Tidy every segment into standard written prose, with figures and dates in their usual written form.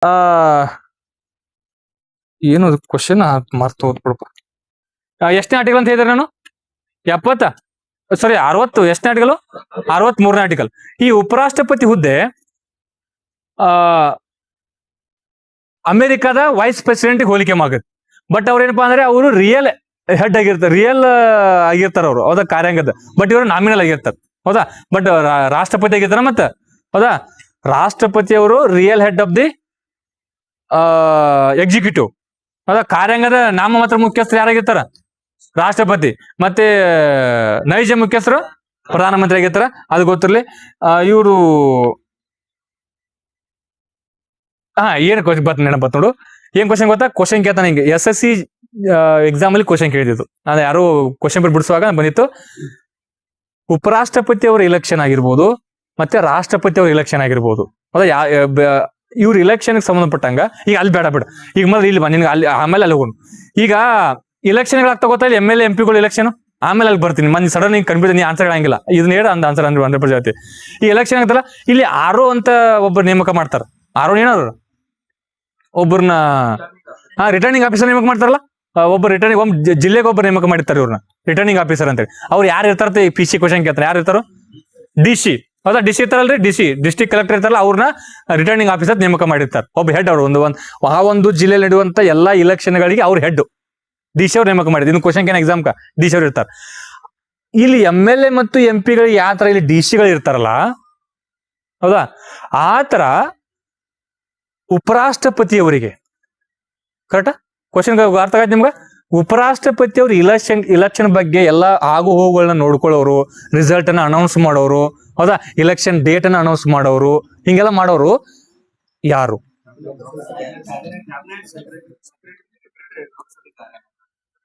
ಆ ಏನು ಕ್ವಶನ್ ಮರ್ತು ಹೋಗ್ಬಿಡಪ್ಪ. ಎಷ್ಟನೇ ಆರ್ಟಿಕಲ್ ಅಂತ ಹೇಳಿದ್ರೆ ನಾನು 70 ಸಾರಿ 60 ಎಷ್ಟನೇ ಆರ್ಟಿಕಲ್ 63ನೇ ಆರ್ಟಿಕಲ್. ಈ ಉಪರಾಷ್ಟ್ರಪತಿ ಹುದ್ದೆ ಅಮೆರಿಕದ ವೈಸ್ ಪ್ರೆಸಿಡೆಂಟ್ ಹೋಲಿಕೆ ಮಾಡುತ್ತೆ. ಬಟ್ ಅವ್ರೇನಪ್ಪಾ ಅಂದ್ರೆ ಅವರು ರಿಯಲ್ ಹೆಡ್ ಆಗಿರ್ತಾರೆ, ರಿಯಲ್ ಆಗಿರ್ತಾರ ಅವರು, ಹೌದಾ, ಕಾರ್ಯಾಂಗದ. ಬಟ್ ಇವರು ನಾಮಿನಲ್ ಆಗಿರ್ತಾರೆ, ಹೌದಾ. ಬಟ್ ರಾಷ್ಟ್ರಪತಿ ಆಗಿರ್ತಾರ ಮತ್ತ, ಹೌದಾ. ರಾಷ್ಟ್ರಪತಿ ಅವರು real head of the executive, ಹೌದಾ. ಕಾರ್ಯಾಂಗದ ನಾಮ ಮಾತ್ರ ಮುಖ್ಯಸ್ಥರು ಯಾರಾಗಿರ್ತಾರ? ರಾಷ್ಟ್ರಪತಿ. ಮತ್ತೆ ನೈಜ ಮುಖ್ಯಸ್ಥರು ಪ್ರಧಾನಮಂತ್ರಿ ಆಗಿರ್ತಾರ, ಅದು ಗೊತ್ತಿರ್ಲಿ. ಇವರು ಏನ್ ಕ್ವಶನ್ ಬತ್ ನೆನಪತ್ ನೋಡು. ಏನ್ ಕ್ವಶನ್ ಗೊತ್ತಾ? ಕ್ವಶನ್ ಕೇಳ್ತಾನೆ ಹಿಂಗೆ, SSC ಎಕ್ಸಾಮ್ ಅಲ್ಲಿ ಕ್ವಶನ್ ಕೇಳಿದ್ದು. ನಾನು ಯಾರು ಕ್ವಶನ್ ಬಿಡಿಸುವಾಗ ಬಂದಿತ್ತು, ಉಪರಾಷ್ಟ್ರಪತಿ ಅವರ ಇಲೆಕ್ಷನ್ ಆಗಿರ್ಬೋದು, ಮತ್ತೆ ರಾಷ್ಟ್ರಪತಿ ಅವ್ರ ಇಲೆಕ್ಷನ್ ಆಗಿರ್ಬೋದು, ಹೌದಾ. ಇವ್ರ ಇಲೆಕ್ಷನ್ ಸಂಬಂಧಪಟ್ಟಂಗ ಈಗ ಅಲ್ಲಿ ಬೇಡ ಬಿಡ, ಈಗ ಮೊದಲು ಇಲ್ಲಿ ನಿನ್ಗೆ ಅಲ್ಲಿ ಆಮೇಲೆ ಅಲ್ಲಿ ಹೋಗೋಣ. ಈಗ ಇಲೆಕ್ಷನ್ಗಳಾಗ್ತಾ ಗೊತ್ತಾ, ಇಲ್ಲಿ MLA MP ಇಲೆಕ್ಷನ್, ಆಮೇಲೆ ಅಲ್ಲಿ ಬರ್ತೀನಿ. ಮನ್ ಸಡನ್ ಕನ್ಫ್ಯೂಸ್, ನೀ ಆನ್ಸರ್ ಆಗಂಗಿಲ್ಲ, ಇದನ್ನ ಹೇಳ ಅಂದ ಆನ್ಸರ್ ಅಂದ್ರೆ 100% ಈ ಎಲೆಕ್ಷನ್ ಆಗ್ತಲ್ಲ, ಇಲ್ಲಿ RO ಅಂತ ಒಬ್ಬರು ನೇಮಕ ಮಾಡ್ತಾರ. RO ಏನಾದ್ರು ಒಬ್ಬರನ್ನ ರಿಟರ್ನಿಂಗ್ ಆಫೀಸರ್ ನೇಮಕ ಮಾಡ್ತಾರಲ್ಲ, ಒಬ್ಬ ರಿಟರ್ನಿಂಗ್ ಜಿಲ್ಲೆಗೆ ಒಬ್ಬರು ನೇಮಕ ಮಾಡಿರ್ತಾರೆ ಇವ್ರನ್ನ ರಿಟರ್ನಿಂಗ್ ಆಫೀಸರ್ ಅಂತೇಳಿ. ಅವ್ರು ಯಾರು ಇರ್ತಾರೆ? PC ಕ್ವಶನ್ ಕೇಳ್ತಾರೆ, ಯಾರು ಇರ್ತಾರೋ? DC, ಹೌದಾ. DC ಇರ್ತಾರಲ್ರಿ, DC ಡಿಸ್ಟ್ರಿಕ್ಟ್ ಕಲೆಕ್ಟರ್ ಇರ್ತಾರಲ್ಲ, ಅವ್ರನ್ನ ರಿಟರ್ನಿಂಗ್ ಆಫೀಸರ್ ನೇಮಕ ಮಾಡಿರ್ತಾರೆ. ಒಬ್ಬ ಹೆಡ್ ಅವರು ಒಂದು ಜಿಲ್ಲೆಯಲ್ಲಿ ನಡೆಯುವಂತ ಎಲ್ಲಾ ಇಲೆಕ್ಷನ್ ಗಳಿಗೆ ಅವ್ರ ಹೆಡ್ DC ಅವ್ರು ನೇಮಕ ಮಾಡಿದ್ರು. ಇನ್ನು ಕ್ವಶನ್ ಎಕ್ಸಾಮ್ DC ಅವ್ರು ಇರ್ತಾರೆ. ಇಲ್ಲಿ MLA ಮತ್ತು MP ಗಳಿಗೆ ಯಾವ ತರ ಇಲ್ಲಿ DC ಗಳು ಇರ್ತಾರಲ್ಲ, ಹೌದಾ, ಆತರ ಉಪರಾಷ್ಟ್ರಪತಿಯವರಿಗೆ ಕರೆಕ್ಟಾ? ಕ್ವಶನ್ ಅರ್ಥ ಆಯ್ತು ನಿಮ್ಗೆ? ಉಪರಾಷ್ಟ್ರಪತಿಯವರು ಇಲೆಕ್ಷನ್ ಬಗ್ಗೆ ಎಲ್ಲ ಆಗು ಹೋಗುಗಳನ್ನ ನೋಡ್ಕೊಳ್ಳೋರು, ರಿಸಲ್ಟ್ ಅನ್ನ ಅನೌನ್ಸ್ ಮಾಡೋರು, ಹೌದಾ, ಇಲೆಕ್ಷನ್ ಡೇಟ್ ಅನ್ನ ಅನೌನ್ಸ್ ಮಾಡೋರು, ಹಿಂಗೆಲ್ಲ ಮಾಡೋರು ಯಾರು?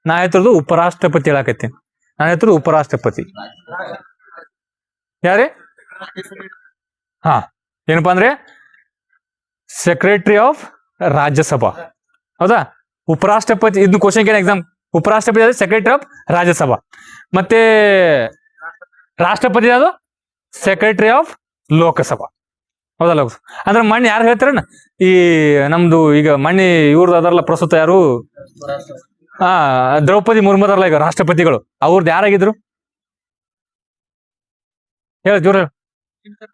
ನಾ ಹೇಳ್ತಿರೋದು ಉಪರಾಷ್ಟ್ರಪತಿ ಹೇಳಕತ್ತೀನಿ. ನಾನು ಹೇಳ್ತಿರೋದು ಉಪರಾಷ್ಟ್ರಪತಿ ಯಾರೇ? ಏನಪ್ಪಾ ಅಂದ್ರೆ ಸೆಕ್ರೆಟರಿ ಆಫ್ ರಾಜ್ಯಸಭಾ, ಹೌದಾ. ಉಪರಾಷ್ಟ್ರಪತಿ ಇದು ಕ್ವಶನ್ ಎಕ್ಸಾಮ್. ಉಪರಾಷ್ಟ್ರಪತಿ ಅದು ಸೆಕ್ರೆಟರಿ ಆಫ್ ರಾಜ್ಯಸಭಾ. ಮತ್ತೆ ರಾಷ್ಟ್ರಪತಿ ಅದು ಸೆಕ್ರೆಟರಿ ಆಫ್ ಲೋಕಸಭಾ, ಹೌದಾ. ಲೋಕಸಭಾ ಅಂದ್ರೆ ಮಣ್ಣಿ ಯಾರು ಹೇಳ್ತಾರ? ಈ ನಮ್ದು ಈಗ ಮಣ್ಣಿ ಇವ್ರದ್ದು ಅದರಲ್ಲ ಪ್ರಸ್ತುತ ಯಾರು, ದ್ರೌಪದಿ ಮುರ್ಮು ಅದರಲ್ಲ ಈಗ ರಾಷ್ಟ್ರಪತಿಗಳು, ಅವ್ರದ್ದು ಯಾರಾಗಿದ್ರು ಹೇಳ ಜೋರ.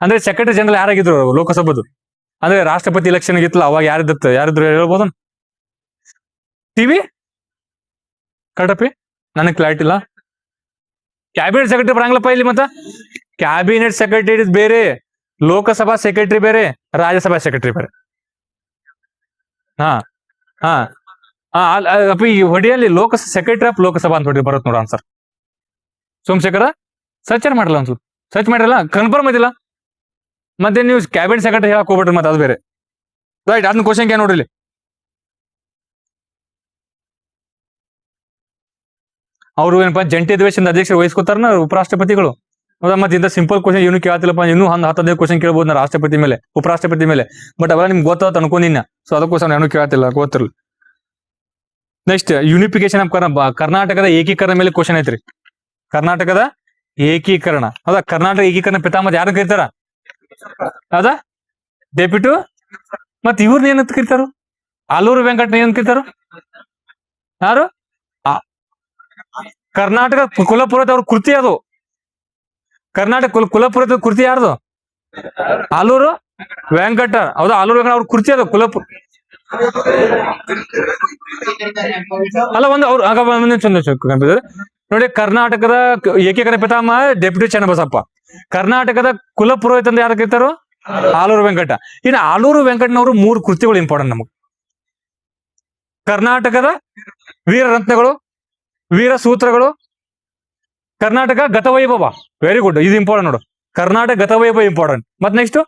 ಅಂದ್ರೆ ಸೆಕ್ರೆಟರಿ ಜನರಲ್ ಯಾರಾಗಿದ್ರು ಲೋಕಸಭಾದು? ಅಂದ್ರೆ ರಾಷ್ಟ್ರಪತಿ ಇಲೆಕ್ಷನ್ ಇತ್ತಲ್ಲ ಅವಾಗ ಯಾರಿದ್ರು ಹೇಳ್ಬೋದು? TV ಕರೆಕ್ಟಪ್ಪಿ, ನನಗೆ ಕ್ಲಾರಿಟಿ ಇಲ್ಲ. ಕ್ಯಾಬಿನೆಟ್ ಸೆಕ್ರೆಟರಿ ಬರಂಗಿಲ್ಲಪ್ಪ ಇಲ್ಲಿ. ಮತ್ತ ಕ್ಯಾಬಿನೆಟ್ ಸೆಕ್ರೆಟರಿ ಬೇರೆ, ಲೋಕಸಭಾ ಸೆಕ್ರೆಟರಿ ಬೇರೆ, ರಾಜ್ಯಸಭಾ ಸೆಕ್ರೆಟರಿ ಬೇರೆ. ಅಪ್ಪ ಈ ಹೊಡಿಯಲ್ಲಿ ಸೆಕ್ರೆಟರಿ ಆಫ್ ಲೋಕಸಭಾ ಅಂತ ಹೊಡಿ ಬರುತ್ತೆ ನೋಡ ಆನ್ಸರ್. ಸೋಮಶೇಖರ ಸರ್ಚ್ ಮಾಡಲ್ಲ, ಒಂದು ಸರ್ಚ್ ಮಾಡಿರಲ್ಲ, ಕನ್ಫರ್ಮ್ ಇದಿಲ್ಲ. ಮತ್ತೆ ನೀವು ಕ್ಯಾಬಿನೆಟ್ ಸೆಕ್ರೆಟರಿ ಹೇಳಕ್ ಹೋಗ್ಬಿಟ್ರಿ, ಮತ್ತೆ ಅದು ಬೇರೆ. ರೈಟ್, ಅದನ್ನ ಕ್ವಶನ್ ಏನ್ ನೋಡ್ರಿ. ಅವರು ಏನಪ್ಪಾ ಜಂಟಿ ಅಧಿವೇಶನದ ಅಧ್ಯಕ್ಷರು ವಹಿಸ್ಕೊತಾರ ಉಪರಾಷ್ಟ್ರಪತಿಗಳು, ಹೌದಾ. ಮತ್ತೆ ಇಂಥ ಸಿಂಪಲ್ ಕ್ವಶನ್ ಏನು ಕೇಳ್ತಿಲ್ಲಪ್ಪ, ಇನ್ನೂ 10-15 ಕ್ವಶನ್ ಕೇಳ್ಬೋದು ನಾ ರಾಷ್ಟ್ರಪತಿ ಮೇಲೆ, ಉಪರಾಷ್ಟ್ರಪತಿ ಮೇಲೆ. ಬಟ್ ಅವೆಲ್ಲ ನಿಮ್ಗೆ ಗೊತ್ತಾತ ಅನ್ಕೊಂಡಿನ, ಸೊ ಅದಕ್ಕೋಸ್ಕರ ಏನು ಕೇಳ್ತಿಲ್ಲ, ಗೊತ್ತಿರಲಿ. ನೆಕ್ಸ್ಟ್ ಯೂನಿಫಿಕೇಶನ್ ಆಫ್ ಕರ್ನಾಟಕದ ಏಕೀಕರಣ ಮೇಲೆ ಕ್ವಶನ್ ಐತ್ರಿ. ಕರ್ನಾಟಕದ ಏಕೀಕರಣ, ಹೌದಾ. ಕರ್ನಾಟಕ ಏಕೀಕರಣ ಪಿತಾಮಹ ಯಾರು ಕರೀತಾರ? ಹೌದಾ, ಡೆಪ್ಯೂಟಿ. ಮತ್ ಇವ್ರನ್ನ ಏನಂತ ಕರೀತಾರ? ಆಲೂರು ವೆಂಕಟನ ಏನಂತ ಕರೀತಾರ? ಯಾರು? ಕರ್ನಾಟಕ ಕುಲಪುರೋಹಿತ ಅವ್ರ ಕೃತಿ ಅದು. ಕರ್ನಾಟಕ ಕುಲಪುರೋಹಿತ ಕೃತಿ ಯಾರ್ದು? ಆಲೂರು ವೆಂಕಟ, ಹೌದಾ. ಆಲೂರು ವೆಂಕಟ ಅವ್ರ ಕೃತಿ ಅದು ಕುಲಪುರ ಅಲ್ಲ. ಒಂದು ಅವ್ರು ನೋಡಿ, ಕರ್ನಾಟಕದ ಏಕೀಕರಣ ಪಿತಾಮಹ ಡೆಪ್ಯೂಟಿ ಚನ್ನಬಸಪ್ಪ. ಕರ್ನಾಟಕದ ಕುಲಪುರೋಹಿತ ಅಂತ ಯಾರು ಕರೀತಾರೋ? ಆಲೂರು ವೆಂಕಟ. ಇನ್ನು ಆಲೂರು ವೆಂಕಟನವರು 3 ಕೃತಿಗಳು ಇಂಪಾರ್ಟೆಂಟ್ ನಮಗೆ. ಕರ್ನಾಟಕದ ವೀರರತ್ನಗಳು, ವೀರ ಸೂತ್ರಗಳು, ಕರ್ನಾಟಕ ಗತವೈಭವ. ವೆರಿ ಗುಡ್, ಇದು ಇಂಪಾರ್ಟೆಂಟ್ ನೋಡು. ಕರ್ನಾಟಕ ಗತವೈಭವ ಇಂಪಾರ್ಟೆಂಟ್. ಮತ್ತೆ ನೆಕ್ಸ್ಟ್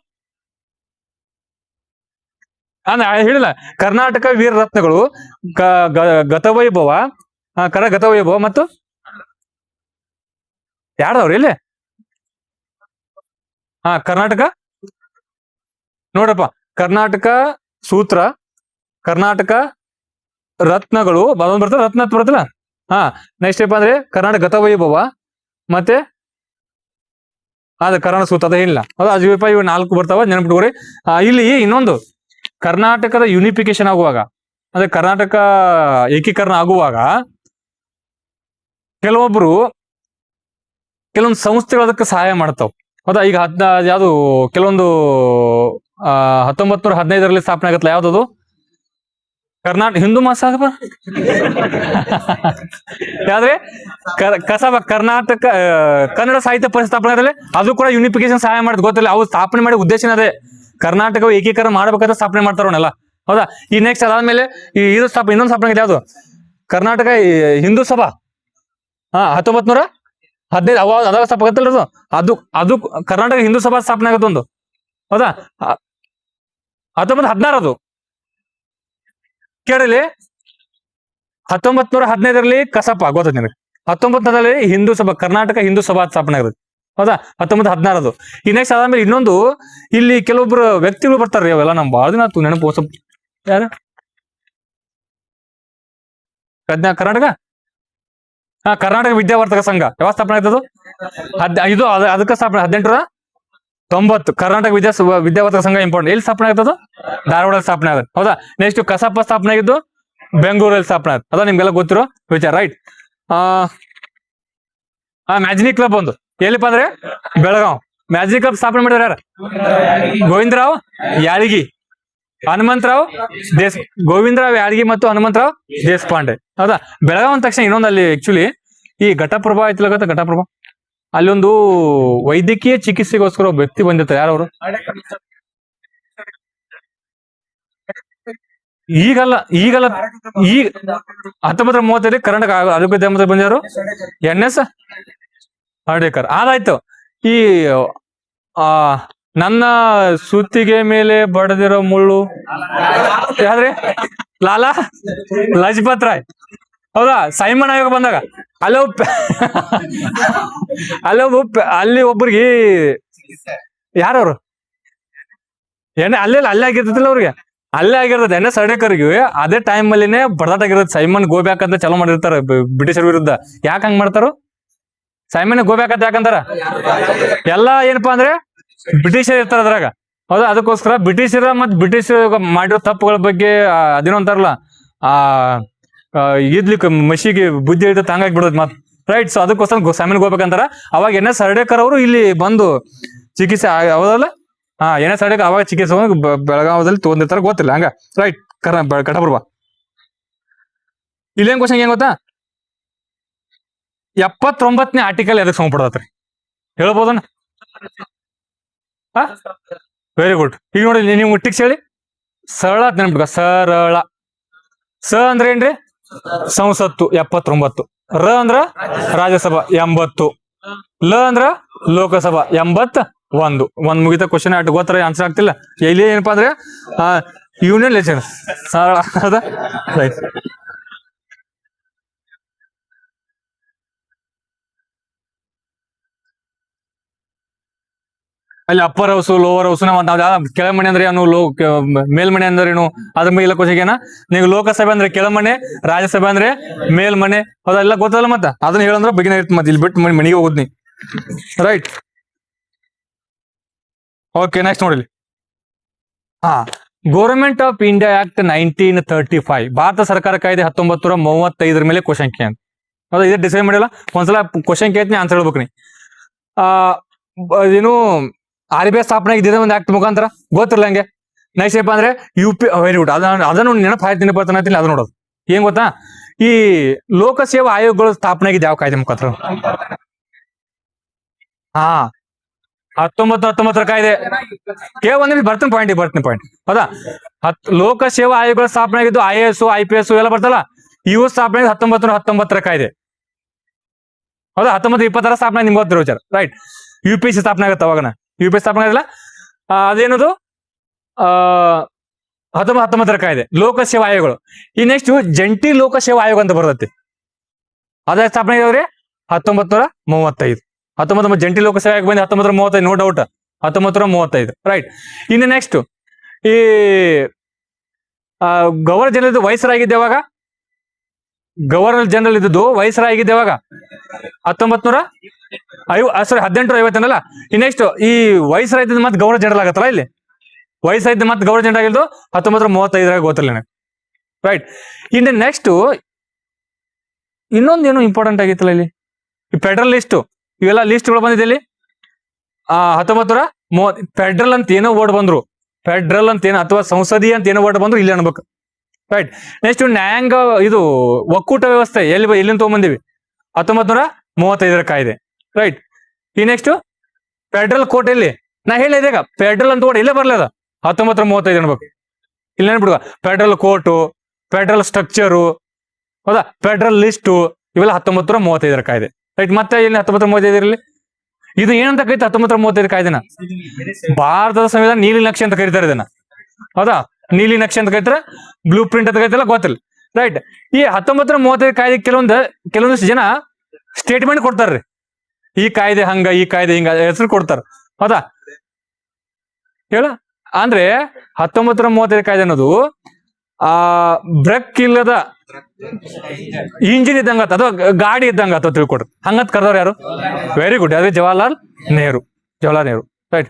ಹೇಳಿಲ್ಲ, ಕರ್ನಾಟಕ ವೀರರತ್ನಗಳು, ಗತವೈಭವ, ಗತವೈಭವ ಮತ್ತು ಯಾರ್ದವ್ರಿ ಇಲ್ಲಿ? ಕರ್ನಾಟಕ ನೋಡ್ರಪ್ಪ, ಕರ್ನಾಟಕ ಸೂತ್ರ, ಕರ್ನಾಟಕ ರತ್ನಗಳು ಬರ್ತಲ್ಲ, ರತ್ನ ಬರ್ತಲ್ಲ. ನೆಕ್ಸ್ಟ್ ಏನಪ್ಪ ಅಂದ್ರೆ ಕರ್ನಾಟಕ ಗತವೈಭವ, ಮತ್ತೆ ಕರ್ನಾಟಕ ಸೂತ್ರ, ಅದ ಇಲ್ಲ, ಅದು ಅಜೀವಪ್ಪ. ಇವ್ 4 ಬರ್ತಾವ, ನೆನಪಿಟ್ಕೋರಿ. ಇಲ್ಲಿ ಇನ್ನೊಂದು ಕರ್ನಾಟಕದ ಯೂನಿಫಿಕೇಶನ್ ಆಗುವಾಗ, ಅಂದ್ರೆ ಕರ್ನಾಟಕ ಏಕೀಕರಣ ಆಗುವಾಗ ಕೆಲವೊಂದು ಸಂಸ್ಥೆಗಳು ಅದಕ್ಕೆ ಸಹಾಯ ಮಾಡ್ತಾವ. ಹೌದಾ? ಈಗ ಯಾವುದು ಕೆಲವೊಂದು 1915 ಸ್ಥಾಪನೆ ಆಗತ್ತಲ್ಲ, ಯಾವ್ದದು? ಕರ್ನಾಟಕ ಹಿಂದೂ ಮಹಾಸಭಾ ಯಾವ್ದ್ರೆ ಕಸಬ ಕರ್ನಾಟಕ ಕನ್ನಡ ಸಾಹಿತ್ಯ ಪರಿಷತ್ ಸ್ಥಾಪನೆ ಆದ್ರೆ ಅದು ಕೂಡ ಯೂನಿಫಿಕೇಶನ್ ಸಹಾಯ ಮಾಡುತ್ತೆ. ಗೊತ್ತಿಲ್ಲ, ಅವ್ರು ಸ್ಥಾಪನೆ ಮಾಡಿ ಉದ್ದೇಶನ ಅದೇ, ಕರ್ನಾಟಕ ಏಕೀಕರಣ ಮಾಡ್ಬೇಕಂತ ಸ್ಥಾಪನೆ ಮಾಡ್ತಾರೋನೆಲ್ಲ. ಹೌದಾ? ಈ ನೆಕ್ಸ್ಟ್ ಅದಾದ್ಮೇಲೆ ಇನ್ನೊಂದು ಸ್ಥಾಪನೆ ಆಗಿದೆ, ಯಾವ್ದು? ಕರ್ನಾಟಕ ಹಿಂದೂ ಸಭಾ 1915 ಅದಾಗ ಸ್ಥಾಪನೆ ಆಗತ್ತಲ್ಲ ಅದು ಅದು ಕರ್ನಾಟಕ ಹಿಂದೂ ಸಭಾ ಸ್ಥಾಪನೆ ಆಗುತ್ತೆ ಒಂದು. ಹೌದಾ? 1916 ಅದು ಕೇಳಲಿ. 1915 ಕಸಪ ಗೊತ್ತ ನಿನಗೆ. 19 ಹಿಂದೂ ಸಭಾ, ಕರ್ನಾಟಕ ಹಿಂದೂ ಸಭಾ ಸ್ಥಾಪನೆ ಆಗುತ್ತೆ. ಹೌದಾ? 1916 ಈ ನೆಕ್ಸ್ಟ್ ಅದಾದ್ಮೇಲೆ ಇನ್ನೊಂದು, ಇಲ್ಲಿ ಕೆಲವೊಬ್ರು ವ್ಯಕ್ತಿಗಳು ಬರ್ತಾರ್ರಿ, ಅವೆಲ್ಲ ನಮ್ ಬಾಳ ದಿನ ಆತು ನೆನಪು. ಸ್ವಲ್ಪ ಯಾರ ಕರ್ನಾಟಕ ಕರ್ನಾಟಕ ವಿದ್ಯಾವರ್ತಕ ಸಂಘ ಯಾವಾಗ ಸ್ಥಾಪನೆ ಆಗ್ತದು? ಇದು ಅದಕ್ಕೆ ಸ್ಥಾಪನೆ 1890. ಕರ್ನಾಟಕ ವಿದ್ಯಾವರ್ತಕ ಸಂಘ ಇಂಪಾರ್ಟೆಂಟ್. ಎಲ್ಲಿ ಸ್ಥಾಪನೆ ಆಗ್ತದು? ಧಾರವಾಡದಲ್ಲಿ ಸ್ಥಾಪನೆ ಆಗುತ್ತೆ. ಹೌದಾ? ನೆಕ್ಸ್ಟ್ ಕಸಪ ಸ್ಥಾಪನೆ ಆಗಿದ್ದು ಬೆಂಗಳೂರಲ್ಲಿ ಸ್ಥಾಪನೆ ಆಗುತ್ತೆ. ಅದ ನಿಮ್ಗೆಲ್ಲ ಗೊತ್ತಿರೋ ವಿಚಾರ, ರೈಟ್? ಮ್ಯಾಜಿನಿ ಕ್ಲಬ್ ಒಂದು ಎಲ್ಲಿಪ್ಪ ಅಂದ್ರೆ ಬೆಳಗಾವ್. ಮ್ಯಾಜಿಕ್ ಕ್ಲಬ್ ಸ್ಥಾಪನೆ ಮಾಡಿದಾರೆ ಯಾರು? ಗೋವಿಂದರಾವ್ ಯಾಳಗಿ, ಹನುಮಂತರಾವ್ ಗೋವಿಂದರಾವ್ ಯಾಳಗಿ ಮತ್ತು ಹನುಮಂತರಾವ್ ದೇಶಪಾಂಡೆ. ಹೌದಾ? ಬೆಳಗಾವ್ ಅಂದ ತಕ್ಷಣ ಇನ್ನೊಂದು, ಅಲ್ಲಿ ಆಕ್ಚುಲಿ ಈ ಘಟಪ್ರಭಾ ಐತಿಲ್ಲ ಗೊತ್ತಾ? ಘಟಪ್ರಭಾ ಅಲ್ಲೊಂದು ವೈದ್ಯಕೀಯ ಚಿಕಿತ್ಸೆಗೋಸ್ಕರ ಒಬ್ಬ ವ್ಯಕ್ತಿ ಬಂದಿರ್ತಾರೆ. ಯಾರವರು? ಈಗಲ್ಲ ಈಗ 1935 ಕರ್ನಾಟಕ ಆರೋಗ್ಯ ಮಂತ್ರಿ ಬಂದಿದ್ರು NS ಹರ್ಡೇಕರ್. ಅದಾಯ್ತು. ಈ ನನ್ನ ಸುತ್ತಿಗೆ ಮೇಲೆ ಬಡದಿರೋ ಮುಳ್ಳು ಯಾವ್ದ್ರಿ? ಲಾಲಾ ಲಜಪತ್ ರಾಯ್. ಹೌದಾ? ಸೈಮನ್ ಆಯೋಗ ಬಂದಾಗ ಅಲ್ಲಿ ಒಬ್ರಿಗೆ ಯಾರವ್ರು ಅಲ್ಲೇ ಆಗಿರ್ತತಿಲ್ಲ ಅವ್ರಿಗೆ, ಅಲ್ಲೇ ಆಗಿರ್ತದೆ. NS ಹರ್ಡೇಕರ್ಗೆ ಅದೇ ಟೈಮ್ ಅಲ್ಲಿನೇ ಬಡದಾಟ ಆಗಿರುತ್ತೆ. ಸೈಮನ್ ಗೋಬ್ಯಾಕ್ ಅಂತ ಚಲೋ ಮಾಡಿರ್ತಾರೆ ಬ್ರಿಟಿಷರ್ ವಿರುದ್ಧ. ಯಾಕೆ ಹಂಗ್ ಮಾಡ್ತಾರು? ಸೈಮನ್ ಗೋಬ್ಯಾಕ್ ಅಂತ ಯಾಕಂತಾರ? ಎಲ್ಲಾ ಏನಪ್ಪಾ ಅಂದ್ರೆ ಬ್ರಿಟಿಷರ್ ಇರ್ತಾರ ಅದ್ರಾಗ. ಹೌದಾ? ಅದಕ್ಕೋಸ್ಕರ ಬ್ರಿಟಿಷರ ಮಾಡಿರೋ ತಪ್ಪುಗಳ ಬಗ್ಗೆ ಅದೇನೋ ಅಂತಾರಲ್ಲ, ಇದ್ಲಿಕ್ಕೆ ಮಸಿಗೆ ಬುದ್ಧಿ ಇರ್ತದೆ, ಹಂಗಾಗಿ ಬಿಡೋದು ಮಾತು, ರೈಟ್? ಸೊ ಅದಕ್ಕೋಸ್ಕರ ಸೈಮನ್ ಗೋಬ್ಯಾಕ್ ಅವಾಗ NS ಹರ್ಡೇಕರ್ ಅವರು ಇಲ್ಲಿ ಬಂದು ಚಿಕಿತ್ಸೆ ಹೌದಲ್ಲ? NS ಹರ್ಡೇಕರ್ ಅವಾಗ ಚಿಕಿತ್ಸೆ ಬೆಳಗಾವದಲ್ಲಿ ತಗೊಂಡಿರ್ತಾರ, ಗೊತ್ತಿಲ್ಲ ಹಂಗ, ರೈಟ್? ಘಟಪ್ರಭಾ. ಇಲ್ಲೇನ್ ಕ್ವಶನ್ ಏನ್ ಗೊತ್ತಾ? 79ನೇ ಆರ್ಟಿಕಲ್ ಎದಕ್ ಸಂಬಂಧಪಡತ್ರಿ ಹೇಳ್ಬೋದನ್ನ? Very good. ಈಗ ನೋಡಿ ನೀವು ಮುಟ್ಟಿಗೆ ಹೇಳಿ, ಸರಳ ನೆನ್ಬಿಟ್ಕ. ಸರಳ. ಅಂದ್ರೆ ಏನ್ರಿ? ಸಂಸತ್ತು 79. ರ ಅಂದ್ರ ರಾಜ್ಯಸಭಾ 80. ಲ ಅಂದ್ರ ಲೋಕಸಭಾ 81. ಒಂದ್ ಮುಗಿತ ಕ್ವಶನ್ ಆಟ ಗೊತ್ತರ, ಆನ್ಸರ್ ಆಗ್ತಿಲ್ಲ. ಇಲ್ಲಿ ಏನಪ್ಪಾ ಅಂದ್ರೆ ಯೂನಿಯನ್ ಲೆಜಿಸ್ಲೇಚರ್. ಸರಳ ಅದ, ರೈಟ್? ಅಲ್ಲಿ ಅಪ್ಪರ್ ಹೌಸ್, ಲೋವರ್ ಹೌಸ್. ಕೆಳಮಣೆ ಅಂದ್ರೆ ಏನು, ಮೇಲ್ಮನೆ ಅಂದ್ರೆ ಏನು, ಅದ್ರ ಮೇಲೆ ಕ್ವಶನ್ ನೀವು ಲೋಕಸಭೆ ಅಂದ್ರೆ ಕೆಳಮನೆ, ರಾಜ್ಯಸಭೆ ಅಂದ್ರೆ ಮೇಲ್ಮನೆ. ಅದೆಲ್ಲ ಗೊತ್ತಲ್ಲ, ಮತ್ತ ಅದನ್ನ ಹೇಳಂದ್ರೆ ಬಗಿನ ಇರ್ತ. ಮತ್ತೆ ಇಲ್ಲಿ ಬಿಟ್ಟು ಮನೆಗೆ ಹೋಗುದ್ನಿ, ರೈಟ್? ಓಕೆ, ನೆಕ್ಸ್ಟ್ ನೋಡಿಲಿ. Government of India act 1935, Bharat ಸರ್ಕಾರ ಕಾಯ್ದೆ 1935 ಮೇಲೆ ಕ್ವಶನ್ ಕೆ ಅಂತ. ಹೌದಾ? ಇದೇ ಡಿಸೈಡ್ ಮಾಡಿಲ್ಲ. ಒಂದ್ಸಲ ಕ್ವಶನ್ ಕೇಳ್ತೀನಿ, ಆನ್ಸರ್ ಹೇಳ್ಬೇಕು ನೀ. ಏನು RBI ಸ್ಥಾಪನೆ ಇದ್ದಿದೆ ಒಂದು ಆಕ್ಟ್ ಮುಖಾಂತರ, ಗೊತ್ತಿರಲ್ಲ ಹಂಗೆ. ನೆಕ್ಸ್ಟ್ ಏನಪ್ಪ ಅಂದ್ರೆ UP. Very good. ಅದನ್ನು ನೆನಪಾಯ್ತು ಬರ್ತಾನೆ. ಅದು ನೋಡೋದು ಏನ್ ಗೊತ್ತಾ? ಈ ಲೋಕಸೇವಾ ಆಯೋಗಗಳು ಸ್ಥಾಪನೆ ಆಗಿದೆ ಯಾವ ಕಾಯ್ದೆ ಮುಖಾಂತರ? 1919 ಕಾಯ್ದೆ. ಒಂದ್ ಬರ್ತೀನಿ ಪಾಯಿಂಟ್. ಹೌದಾ? ಲೋಕಸೇವಾ ಆಯೋಗಗಳ ಸ್ಥಾಪನೆ ಆಗಿದ್ದು IAS, IPS ಎಲ್ಲ ಬರ್ತಲ್ಲ, ಇವು ಸ್ಥಾಪನೆ 1919 ಕಾಯ್ದೆ. ಹೌದಾ? 1920 ಸ್ಥಾಪನೆ ನಿಮ್ಗೆ ಗೊತ್ತಿರೋ ವಿಚಾರ, ರೈಟ್? UPSC ಸ್ಥಾಪನೆ ಆಗುತ್ತೆ ಅವಾಗನ. UPSC ಸ್ಥಾಪನೆ ಆಗಿಲ್ಲ, ಅದೇನದು 1919 ಕಾಯ್ದೆ. ಲೋಕಸೇವಾ ಆಯೋಗಗಳು. ಈ ನೆಕ್ಸ್ಟ್ ಜಂಟಿ ಲೋಕಸೇವಾ ಆಯೋಗ ಅಂತ ಬರ್ತೈತಿ. ಅದೇ ಸ್ಥಾಪನೆ ಆಗಿದ್ರಿ 1935. 19 ಜಂಟಿ ಲೋಕಸೇವಾ ಆಯೋಗ ಬಂದು 1935, ನೋ ಡೌಟ್. 1935, ರೈಟ್? ಇನ್ನು ನೆಕ್ಸ್ಟ್ ಈ ಗವರ್ನರ್ ಜನರಲ್ ವಯಸ್ಸರಾಗಿದ್ದೆ ಯಾವಾಗ? ಗವರ್ನರ್ ಜನರಲ್ ಇದ್ದದ್ದು ವಯಸ್ಸರಾಗಿದ್ದೆ ಯಾವಾಗ? 1850 ಈ ನೆಕ್ಸ್ಟ್ ಈ ವಯಸ್ಸರಾಯ್ತದ ಮತ್ತೆ ಗವರ್ನರ್ ಜನರಲ್ ಆಗತ್ತಲ್ಲ ಇಲ್ಲಿ. ವಯಸ್ಸಾಯ್ತು ಮತ್ತೆ ಗೌರ್ಮೆಂಟ್ ಆಗಿದ್ದು 1935 ಗೊತ್ತಿಲ್ಲ ನನಗೆ. ರೈಟ್. ಇನ್ನು ನೆಕ್ಸ್ಟ್ ಇನ್ನೊಂದೇನು ಇಂಪಾರ್ಟೆಂಟ್ ಆಗಿತ್ತಲ್ಲ ಇಲ್ಲಿ, ಈ ಫೆಡರಲ್ ಲಿಸ್ಟ್, ಇವೆಲ್ಲ ಲಿಸ್ಟ್ಗಳು ಬಂದಿದೆ ಇಲ್ಲಿ. 1930 ಫೆಡ್ರಲ್ ಅಂತ ಏನೋ ವರ್ಡ್ ಬಂದ್ರು, ಫೆಡ್ರಲ್ ಅಂತ ಏನೋ ಅಥವಾ ಸಂಸದೀಯ ಅಂತ ಏನೋ ವರ್ಡ್ ಬಂದ್ರು ಇಲ್ಲಿ ಅನ್ಬೇಕು. ರೈಟ್. ನೆಕ್ಸ್ಟ್ ನ್ಯಾಯಾಂಗ ಇದು ಒಕ್ಕೂಟ ವ್ಯವಸ್ಥೆ ಎಲ್ಲಿಂದ ತಗೊಂಬಂದಿವಿ, 1935 ಕಾಯ್ದೆ. ರೈಟ್. ಈ ನೆಕ್ಸ್ಟ್ ಫೆಡ್ರಲ್ ಕೋರ್ಟ್ ಎಲ್ಲಿ, ನಾ ಹೇಳಿದೆ ಈಗ ಫೆಡ್ರಲ್ ಅಂತ ವರ್ಡ್ ಇಲ್ಲೇ ಬರ್ಲದ, 1935 ಅನ್ಬೇಕು. ಇಲ್ಲ ನೆನ್ಬಿಡುವ, ಫೆಡ್ರಲ್ ಕೋರ್ಟು, ಫೆಡ್ರಲ್ ಸ್ಟ್ರಕ್ಚರು, ಹೌದಾ, ಫೆಡ್ರಲ್ ಲಿಸ್ಟು, ಇವೆಲ್ಲ 1935 ಕಾಯ್ದೆ. ರೈಟ್. ಮತ್ತೆ ಇಲ್ಲಿ 1935 ಇರಲಿ, ಇದು ಏನಂತ ಕರಿತಾರೆ 1935 ಕಾಯ್ದೆನ, ಭಾರತದ ಸಂವಿಧಾನ ನೀಲಿ ನಕ್ಷೆ ಅಂತ ಕರೀತಾರೆ ಇದನ್ನ, ಹೌದಾ, ನೀಲಿ ನಕ್ಷೆ ಅಂತ ಕರೀತಾರೆ, ಬ್ಲೂ ಪ್ರಿಂಟ್ ಅಂತ ಕರಿತಾರಲ್ಲ, ಗೊತ್ತಿಲ್ಲ. ರೈಟ್. ಈ 1935 ಕಾಯ್ದೆ ಕೆಲವೊಂದಿಷ್ಟು ಜನ ಸ್ಟೇಟ್ಮೆಂಟ್ ಕೊಡ್ತಾರ್ರಿ, ಈ ಕಾಯ್ದೆ ಹಂಗ, ಈ ಕಾಯ್ದೆ ಹಿಂಗ ಹೆಸರು ಕೊಡ್ತಾರ, ಹೌದಾ. ಹೇಳ ಅಂದ್ರೆ 1935 ಕಾಯ್ದೆ ಅನ್ನೋದು ಬ್ರೇಕ್ ಇಲ್ಲದ ಇಂಜಿನ್ ಇದ್ದಂಗ ಅಥವಾ ಗಾಡಿ ಇದ್ದಂಗ ಅಥವಾ ತಿಳ್ಕೊಡ್ರಿ, ಹಂಗತ್ ಕರೆದವ್ರು ಯಾರು? ವೆರಿ ಗುಡ್, ಅದೇ ಜವಾಹರ್ಲಾಲ್ ನೆಹರು. ರೈಟ್.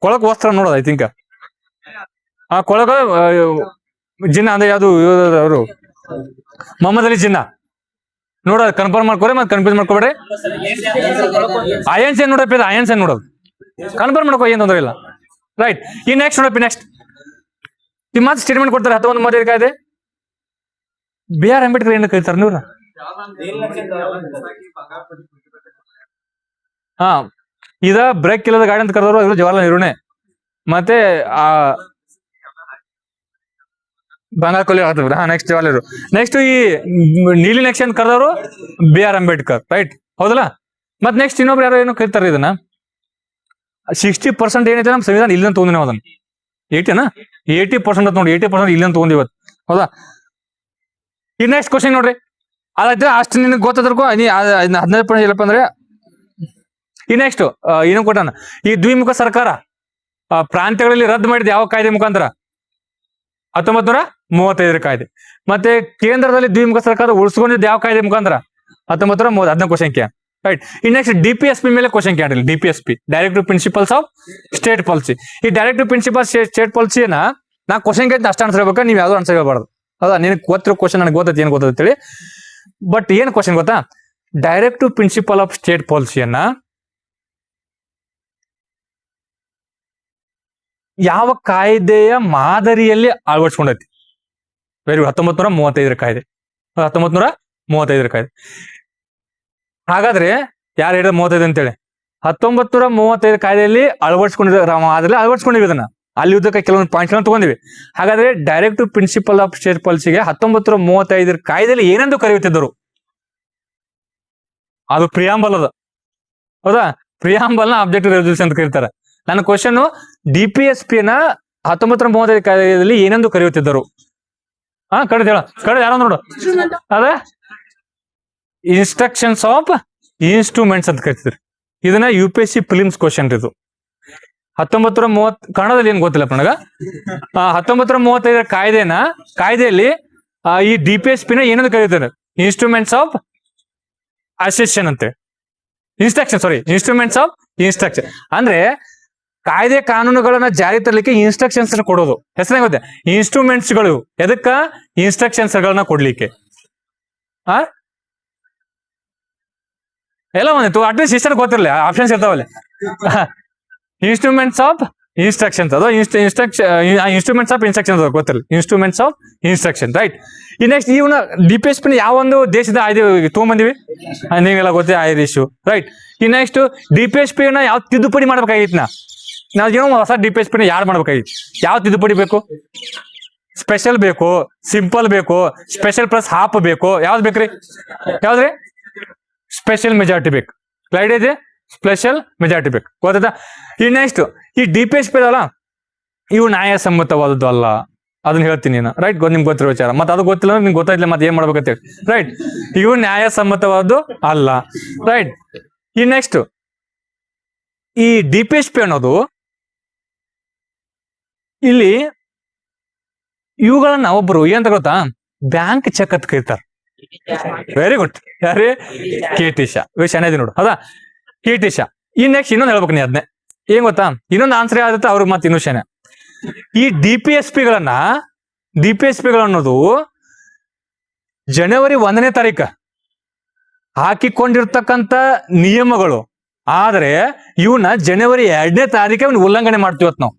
ಕೊಳಕು ವಸ್ತ್ರ ನೋಡೋದು ಐ ಥಿಂಕ್, ಕೊಳಕ ಜಿನ್ನ ಅಂದ್ರೆ ಯಾವ್ದು ಅವರು ಮೊಹಮ್ಮದ್ ಅಲಿ ಜಿನ್ನ ನೋಡೋದು, ಕನ್ಫರ್ಮ್ ಮಾಡ್ಕೊರಿ, ಮತ್ತೆ ಕನ್ಫ್ಯೂಸ್ ಮಾಡ್ಕೊಬೇಡ್ರಿ. ಅಯನ್ಸ್ ಏನ್ ನೋಡಪ್ಪ, ಅಯನ್ಸ್ ಏನ್ ನೋಡೋದು, ಕನ್ಫರ್ಮ್ ಮಾಡ್ಕೋ, ಏನ್ ತೊಂದ್ರೆ ಇಲ್ಲ. ರೈಟ್. ಈ ನೆಕ್ಸ್ಟ್ ನೋಡಪ್ಪ, ನೆಕ್ಸ್ಟ್ ಈ ಮಾತು ಸ್ಟೇಟ್ಮೆಂಟ್ ಕೊಡ್ತಾರೆ 1935 ಕಾಯ್ದೆ. ಬಿ ಆರ್ ಅಂಬೇಡ್ಕರ್ ಏನು ಕರೀತಾರೆ ನೀವು? ಇದ ಬ್ರೇಕ್ ಇಲ್ಲದ ಗಾಡಿ ಅಂತ ಕರೆದವರು ಇವರು ಜವಾಹರ್ಲಾಲ್ ನೆಹರುನೇ. ಮತ್ತೆ ಬಂಗಾಳ ಕೊಲ್ಲಿ ಆಗ್ತದೆ. ನೆಕ್ಸ್ಟ್ ಜವಾಹರ್ಲಾಲ್ ನೆಹರು. ನೆಕ್ಸ್ಟ್ ಈ ನೀಲಿ ನಕ್ಷೆ ಅಂತ ಕರೆದವರು ಬಿ ಆರ್ ಅಂಬೇಡ್ಕರ್. ರೈಟ್, ಹೌದಲ್ಲ. ಮತ್ ನೆಕ್ಸ್ಟ್ ಇನ್ನೊಬ್ರು ಯಾರೋ ಏನೋ ಕರೀತಾರೆ ಇದನ್ನ, 60% ಏನೈತೆ ನಮ್ಮ ಸಂವಿಧಾನ ಇಲ್ಲಿಂದ ತಗೊಂಡಿನ ಅದನ್ನ, 80% ನೋಡಿ, 80% ಇಲ್ಲಿಂದ ತಗೊಂಡಿವತ್ತು, ಹೌದಾ. ಈ ನೆಕ್ಸ್ಟ್ ಕ್ವಶನ್ ನೋಡ್ರಿ, ಅದಾಯ್ತು ಅಷ್ಟು ನಿನಗೆ ಗೊತ್ತದ್ರಕ್ಕೂ 15% ಇಲ್ಲಪ್ಪ ಅಂದ್ರೆ. ಈ ನೆಕ್ಸ್ಟ್ ಏನು ಕೊಟ್ಟಾನ, ಈ ದ್ವಿಮುಖ ಸರ್ಕಾರ ಪ್ರಾಂತ್ಯಗಳಲ್ಲಿ ರದ್ದು ಮಾಡಿದ ಯಾವ ಕಾಯ್ದೆ ಮುಖಾಂತರ? 1935 ಕಾಯ್ದೆ. ಮತ್ತೆ ಕೇಂದ್ರದಲ್ಲಿ ದ್ವಿಮುಖ ಸರ್ಕಾರ ಉಳಿಸ್ಕೊಂಡಿದ್ದು ಯಾವ ಕಾಯ್ದೆ ಮುಖಾಂತರ? 1930. 15 ಕ್ವಶನ್ ಕ್ಯಾ. ರೈಟ್. ಈ ನೆಕ್ಸ್ಟ್ DPSP ಮೇಲೆ ಕ್ವಶನ್ ಕ್ಯಾಟಿಲ್ಲ. DPSP directive principles of state policy. ಈ ಡೈರೆಕ್ಟಿವ್ ಪ್ರಿನ್ಸಿಪಲ್ ಸ್ಟೇಟ್ ಪಾಲಿಸಿಯನ್ನ ನಾ ಕ್ವಶನ್ ಕೇಳಿ ಅಷ್ಟು ಆನ್ಸರ್ ಹೇಳ್ಬೇಕು, ನೀವು ಯಾವ್ದು ಆನ್ಸರ್ ಹೇಳ್ಬಾರ್ದು. ಹೌದಾ, ನಿನಗೆ ಗೊತ್ತಿರೋ ಕ್ವಶನ್ ನನಗೆ ಗೊತ್ತೈತಿ, ಏನ್ ಗೊತ್ತೈತಿ. ಬಟ್ ಏನ್ ಕ್ವಶನ್ ಗೊತ್ತಾ, ಡೈರೆಕ್ಟಿವ್ ಪ್ರಿನ್ಸಿಪಲ್ ಆಫ್ ಸ್ಟೇಟ್ ಪಾಲಿಸಿಯನ್ನ ಯಾವ ಕಾಯ್ದೆಯ ಮಾದರಿಯಲ್ಲಿ ಅಳವಡಿಸ್ಕೊಂಡೈತಿ? ವೆರಿ ಗುಡ್, 1935 ಕಾಯ್ದೆ. 1935 ಕಾಯ್ದೆ. ಹಾಗಾದ್ರೆ ಯಾರು ಹೇಳಿದ 35 ಅಂತೇಳಿ? 1935 ಕಾಯ್ದೆಯಲ್ಲಿ ಅಳವಡಿಸ್ಕೊಂಡಿವಿ ಇದನ್ನ. ಅಲ್ಲಿ ಯುದ್ಧಕ್ಕೆ ಕೆಲವೊಂದು ಪಾಯಿಂಟ್ಸ್ ತಗೊಂಡಿವಿ. ಹಾಗಾದ್ರೆ ಡೈರೆಕ್ಟಿವ್ ಪ್ರಿನ್ಸಿಪಲ್ ಆಫ್ ಸ್ಟೇಟ್ ಪಾಲಿಸಿಗೆ 1935 ಕಾಯ್ದೆಯಲ್ಲಿ ಏನೆಂದು ಕರೆಯುತ್ತಿದ್ದರು? ಅದು ಪ್ರಿಯಾಂಬಲ್ ಅದ, ಹೌದಾ. ಪ್ರಿಯಾಂಬಲ್ ನ ಅಬ್ಜೆಕ್ಟಿವ್ ರೆಸಲ್ಯೂಷನ್ ಅಂತ ಕರೀತಾರೆ. ನನ್ನ ಕ್ವಶನ್, DPSP ನ 1935 ಕಾಯ್ದೆಯಲ್ಲಿ ಏನೆಂದು ಕರೆಯುತ್ತಿದ್ದರು? ಕಳೆದ ಯಾರೋ ನೋಡು, ಅದ ಇನ್ಸ್ಟ್ರಕ್ಷನ್ಸ್ ಆಫ್ ಇನ್ಸ್ಟ್ರೂಮೆಂಟ್ಸ್ ಅಂತ ಕರಿತಿದ್ರು. ಇದನ್ನ UPSC ಪ್ರಿಲಿಮ್ಸ್ ಕ್ವಶನ್ ಇದು. 1930 ಕನ್ನಡದಲ್ಲಿ ಏನ್ ಗೊತ್ತಿಲ್ಲ ನನಗ. 1935 ಕಾಯ್ದೆಯಲ್ಲಿ ಈ DPSP ನ ಏನಂತ ಕರೀತಾರೆ? ಇನ್ಸ್ಟ್ರೂಮೆಂಟ್ಸ್ ಆಫ್ ಅಸೆಷನ್ ಅಂತೆ. ಇನ್ಸ್ಟ್ರೂಮೆಂಟ್ಸ್ ಆಫ್ ಇನ್ಸ್ಟ್ರಕ್ಷನ್ ಅಂದ್ರೆ ಕಾಯ್ದೆ ಕಾನೂನುಗಳನ್ನ ಜಾರಿ ತರಲಿಕ್ಕೆ ಇನ್ಸ್ಟ್ರಕ್ಷನ್ಸ್ ಕೊಡೋದು. ಹೆಸರೇ ಗೊತ್ತೆ, ಇನ್ಸ್ಟ್ರೂಮೆಂಟ್ಸ್ ಗಳು. ಎದಕ್ಕ? ಇನ್ಸ್ಟ್ರಕ್ಷನ್ಸ್ ಗಳನ್ನ ಕೊಡ್ಲಿಕ್ಕೆ. ಎಲ್ಲ ಒಂದಿತ್ತು, ಅಟ್ಲೀಸ್ಟ್ ಇಷ್ಟ ಗೊತ್ತಿರಲಿ, ಆಪ್ಷನ್ಸ್ ಇರ್ತಾವಲ್ಲ. ಇನ್ಸ್ಟ್ರೂಮೆಂಟ್ಸ್ ಆಫ್ ಇನ್ಸ್ಟ್ರಕ್ಷನ್ಸ್, ಅದು ಇನ್ಸ್ಟ್ರೂಮೆಂಟ್ಸ್ ಆಫ್ ಇನ್ಸ್ಟ್ರಕ್ಷನ್ಸ್ ಗೊತ್ತಿರಲಿ, ಇನ್ಸ್ಟ್ರೂಮೆಂಟ್ಸ್ ಆಫ್ ಇನ್ಸ್ಟ್ರಕ್ಷನ್. ರೈಟ್. ಈ ನೆಕ್ಸ್ಟ್ ಇವನ DPSP ಯಾವ ಒಂದು ದೇಶದ ತಗೊಂಬಂದಿವಿ? ನೀವೆಲ್ಲ ಗೊತ್ತೇ, ಐರಿಶು. ರೈಟ್. ಈ ನೆಕ್ಸ್ಟ್ DPSP ನ ಯಾವ ತಿದ್ದುಪಡಿ ಮಾಡ್ಬೇಕಾಗಿತ್ತು? ನಾವು ಏನೋ ಹೊಸ DPSP ನ ಯಾರು ಮಾಡ್ಬೇಕಾಗಿತ್ತು? ಯಾವ ತಿದ್ದುಪಡಿ ಬೇಕು? ಸ್ಪೆಷಲ್ ಬೇಕು, ಸಿಂಪಲ್ ಬೇಕು, ಸ್ಪೆಷಲ್ ಪ್ಲಸ್ ಹಾಫ್ ಬೇಕು, ಯಾವ್ದು ಬೇಕ್ರಿ? ಯಾವ್ದ್ರಿ? ಸ್ಪೆಷಲ್ ಮೆಜಾರಿಟಿ ಬೇಕು. ಸ್ಲೈಡ್ ಇದೆ, ಸ್ಪೆಷಲ್ ಮೆಜಾರಿಟಿ ಬೇಕು, ಗೊತ್ತಾ. ಈ ನೆಕ್ಸ್ಟ್ ಈ DPSP ಅಲ್ಲ, ಇವು ನ್ಯಾಯಸಮ್ಮತವಾದದ್ದು ಅಲ್ಲ, ಅದನ್ನ ಹೇಳ್ತೀನಿ ನೀನು. ರೈಟ್. ನಿಮ್ಗೆ ಗೊತ್ತಿರೋ ವಿಚಾರ, ಮತ್ತೆ ಅದು ಗೊತ್ತಿಲ್ಲ ಅಂದ್ರೆ ನಿಮ್ಗೆ ಗೊತ್ತಾಯ್ತಿಲ್ಲ, ಮತ್ತೆ ಏನ್ ಮಾಡ್ಬೇಕಂತೇಳಿ. ರೈಟ್. ಇವು ನ್ಯಾಯಸಮ್ಮತವಾದ್ದು ಅಲ್ಲ. ರೈಟ್. ಈ ನೆಕ್ಸ್ಟ್ ಈ DPSP ಅನ್ನೋದು ಇಲ್ಲಿ ಇವುಗಳನ್ನ ಒಬ್ರು ಏನಂತ ಗೊತ್ತಾ, ಬ್ಯಾಂಕ್ ಚೆಕ್ ಅಂತ ಕರೀತಾರೆ. Very good. ಯಾರೇ? KT ಶಾ. ಚೆನ್ನಾಗಿದೆ ನೋಡು, ಹೌದಾ. KT ಶಾ ಈ ನೆಕ್ಸ್ಟ್ ಇನ್ನೊಂದು ಹೇಳ್ಬೇಕು ನೀ ಅದನ್ನೇ ಏನ್ ಗೊತ್ತಾ, ಇನ್ನೊಂದು ಆನ್ಸರ್ ಯಾವ್ದತ್ತ ಅವ್ರಿಗೆ ಮತ್ತೆ ಇನ್ನೂ ಶೇನೆ. ಈ ಡಿ ಪಿ ಎಸ್ ಪಿಗಳು ಅನ್ನೋದು ಜನವರಿ 1ನೇ ತಾರೀಕು ಹಾಕಿಕೊಂಡಿರ್ತಕ್ಕಂಥ ನಿಯಮಗಳು. ಆದ್ರೆ ಇವನ್ನ ಜನವರಿ 2ನೇ ತಾರೀಕು ಉಲ್ಲಂಘನೆ ಮಾಡ್ತೀವತ್ ನಾವು.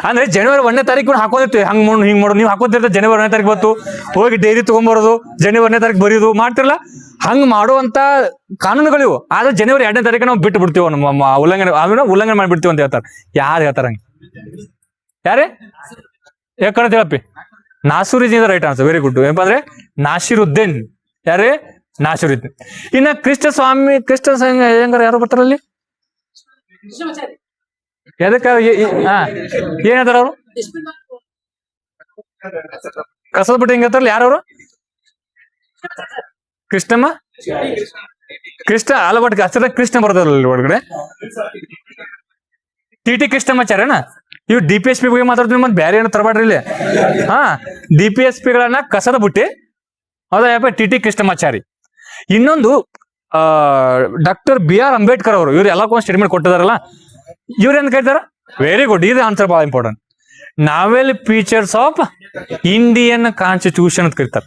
ಅಂದ್ರೆ ಜನವರಿ 1ನೇ ತಾರೀಕು ಹಾಕೋದಿರ್ತೀವಿ, ಹಿಂಗ್ ಮಾಡೋದು ನೀವು ಹಾಕೋತಿರ್ತೀವಿ. ಜನವರಿ 1ನೇ ತಾರೀಕು ಬಂತು ಹೋಗಿ ಡೈರಿ ತಗೊಂಡ್ಬರೋದು, ಜನವರಿ 1ನೇ ತಾರೀಕು ಬರೆಯೋದು ಮಾಡ್ತಿರಲ್ಲ, ಹಂಗ್ ಮಾಡುವಂತ ಕಾನೂನುಗಳಿವು. ಆದ್ರೆ ಜನವರಿ 2ನೇ ತಾರೀಕು ನಾವು ಬಿಟ್ಟು ಬಿಡ್ತೀವಿ, ನಮ್ಮ ಉಲ್ಲಂಘನೆ ಮಾಡಿಬಿಡ್ತೀವಿ ಅಂತ ಹೇಳ್ತಾರೆ. ಯಾರು ಹೇಳ್ತಾರ ಹಂಗ? ಯಾರೇ ಯಾಕಡೆ ಹೇಳಪ್ಪಿ? Nasiruddin right answer, very good. ಏನಪ್ಪ ಅಂದ್ರೆ ನಾಸಿರುದ್ದೀನ್. ಯಾರೇ? ನಾಸಿರುದ್ದೀನ್. ಇನ್ನ ಕೃಷ್ಣ ಹೆಂಗಾರ ಯಾರು ಬರ್ತಾರಲ್ಲಿ? ಎದಕ್ಕ ಏನ್ ಹೇಳ್ತಾರ ಅವರು? ಕಸದ ಬಿಟ್ಟು ಹೆಂಗ ಹೇಳ್ತಾರಲ್ಲ ಯಾರವರು? ಕೃಷ್ಣಮ್ಮ ಕೃಷ್ಣ ಅಲಬಟ್ ಹಸಿರ ಕೃಷ್ಣ ಬರ್ತಾರಲ್ಲ ಒಳಗಡೆ. ಟಿ ಕೃಷ್ಣಮಾಚಾರ್ಯನ ಇವ್ ಡಿ ಪಿ ಎಸ್ ಪಿ ಬಗ್ಗೆ ಮಾತಾಡ್ತೀವಿ, ಮತ್ತೆ ಬೇರೆ ಏನೋ ತರಬೇಡ್ರಿ ಇಲ್ಲಿ. ಡಿ ಪಿ ಎಸ್ ಪಿಗಳನ್ನ ಕಸದ ಬುಟ್ಟಿ, ಹೌದಾ? ಯಪ್ಪ ಟಿ ಕೃಷ್ಣಮಾಚಾರಿ. ಇನ್ನೊಂದು ಡಾಕ್ಟರ್ BR ಅಂಬೇಡ್ಕರ್ ಅವರು, ಇವ್ರು ಎಲ್ಲಕ್ಕೊಂದು ಸ್ಟೇಟ್ಮೆಂಟ್ ಕೊಟ್ಟಿದಾರಲ್ಲ, ಇವ್ರ ಏನ್ ಕೇಳ್ತಾರ? ವೆರಿ ಗುಡ್, ಇದು ಆನ್ಸರ್ ಬಹಳ important. Novel features of Indian constitution ಅಂತ ಕರೀತಾರೆ.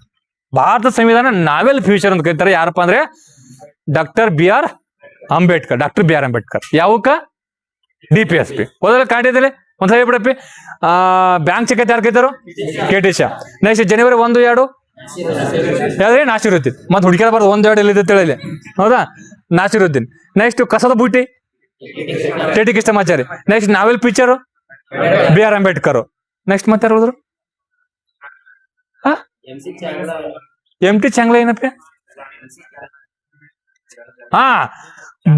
ಭಾರತ ಸಂವಿಧಾನ ನಾವೆಲ್ ಫ್ಯೂಚರ್ ಅಂತ ಕರೀತಾರೆ. ಯಾರಪ್ಪ ಅಂದ್ರೆ ಡಾಕ್ಟರ್ BR ಅಂಬೇಡ್ಕರ್. ಯಾವಕ್ಕ? DPSP. ಹೋದ್ರೆ ಕಾಟಿದಲ್ಲಿ ಒಂದ್ಸಲ ಹೇಳ್ಬಿಡಪ್ಪಿ. ಬ್ಯಾಂಕ್ ಚೆಕ್ ಯಾರು ಕೈತಾರು? KT ಶಾ. ನೆಕ್ಸ್ಟ್ ಜನವರಿ 1, 2 ಯಾವ್ದೇ? ನಾಸಿರುದ್ದೀನ್. ಮತ್ತೆ ಹುಡುಕಿದ ಬಾರ್ದು 1, 2 ಎಲ್ಲಿದೆ ಹೇಳಿ, ಹೌದಾ? ನಾಸಿರುದ್ದೀನ್. ನೆಕ್ಸ್ಟ್ ಕಸದ ಬೂಟಿ KT ಕೃಷ್ಣಮಾಚಾರಿ. ನೆಕ್ಸ್ಟ್ ನಾವೆಲ್ ಪಿಕ್ಚರು BR ಅಂಬೇಡ್ಕರ್. ನೆಕ್ಸ್ಟ್ ಮತ್ತೆ ಯಾರು ಹೋದ್ರು? MT ಚಾಂಗ್ಲಾ. ಏನಪ್ಪ?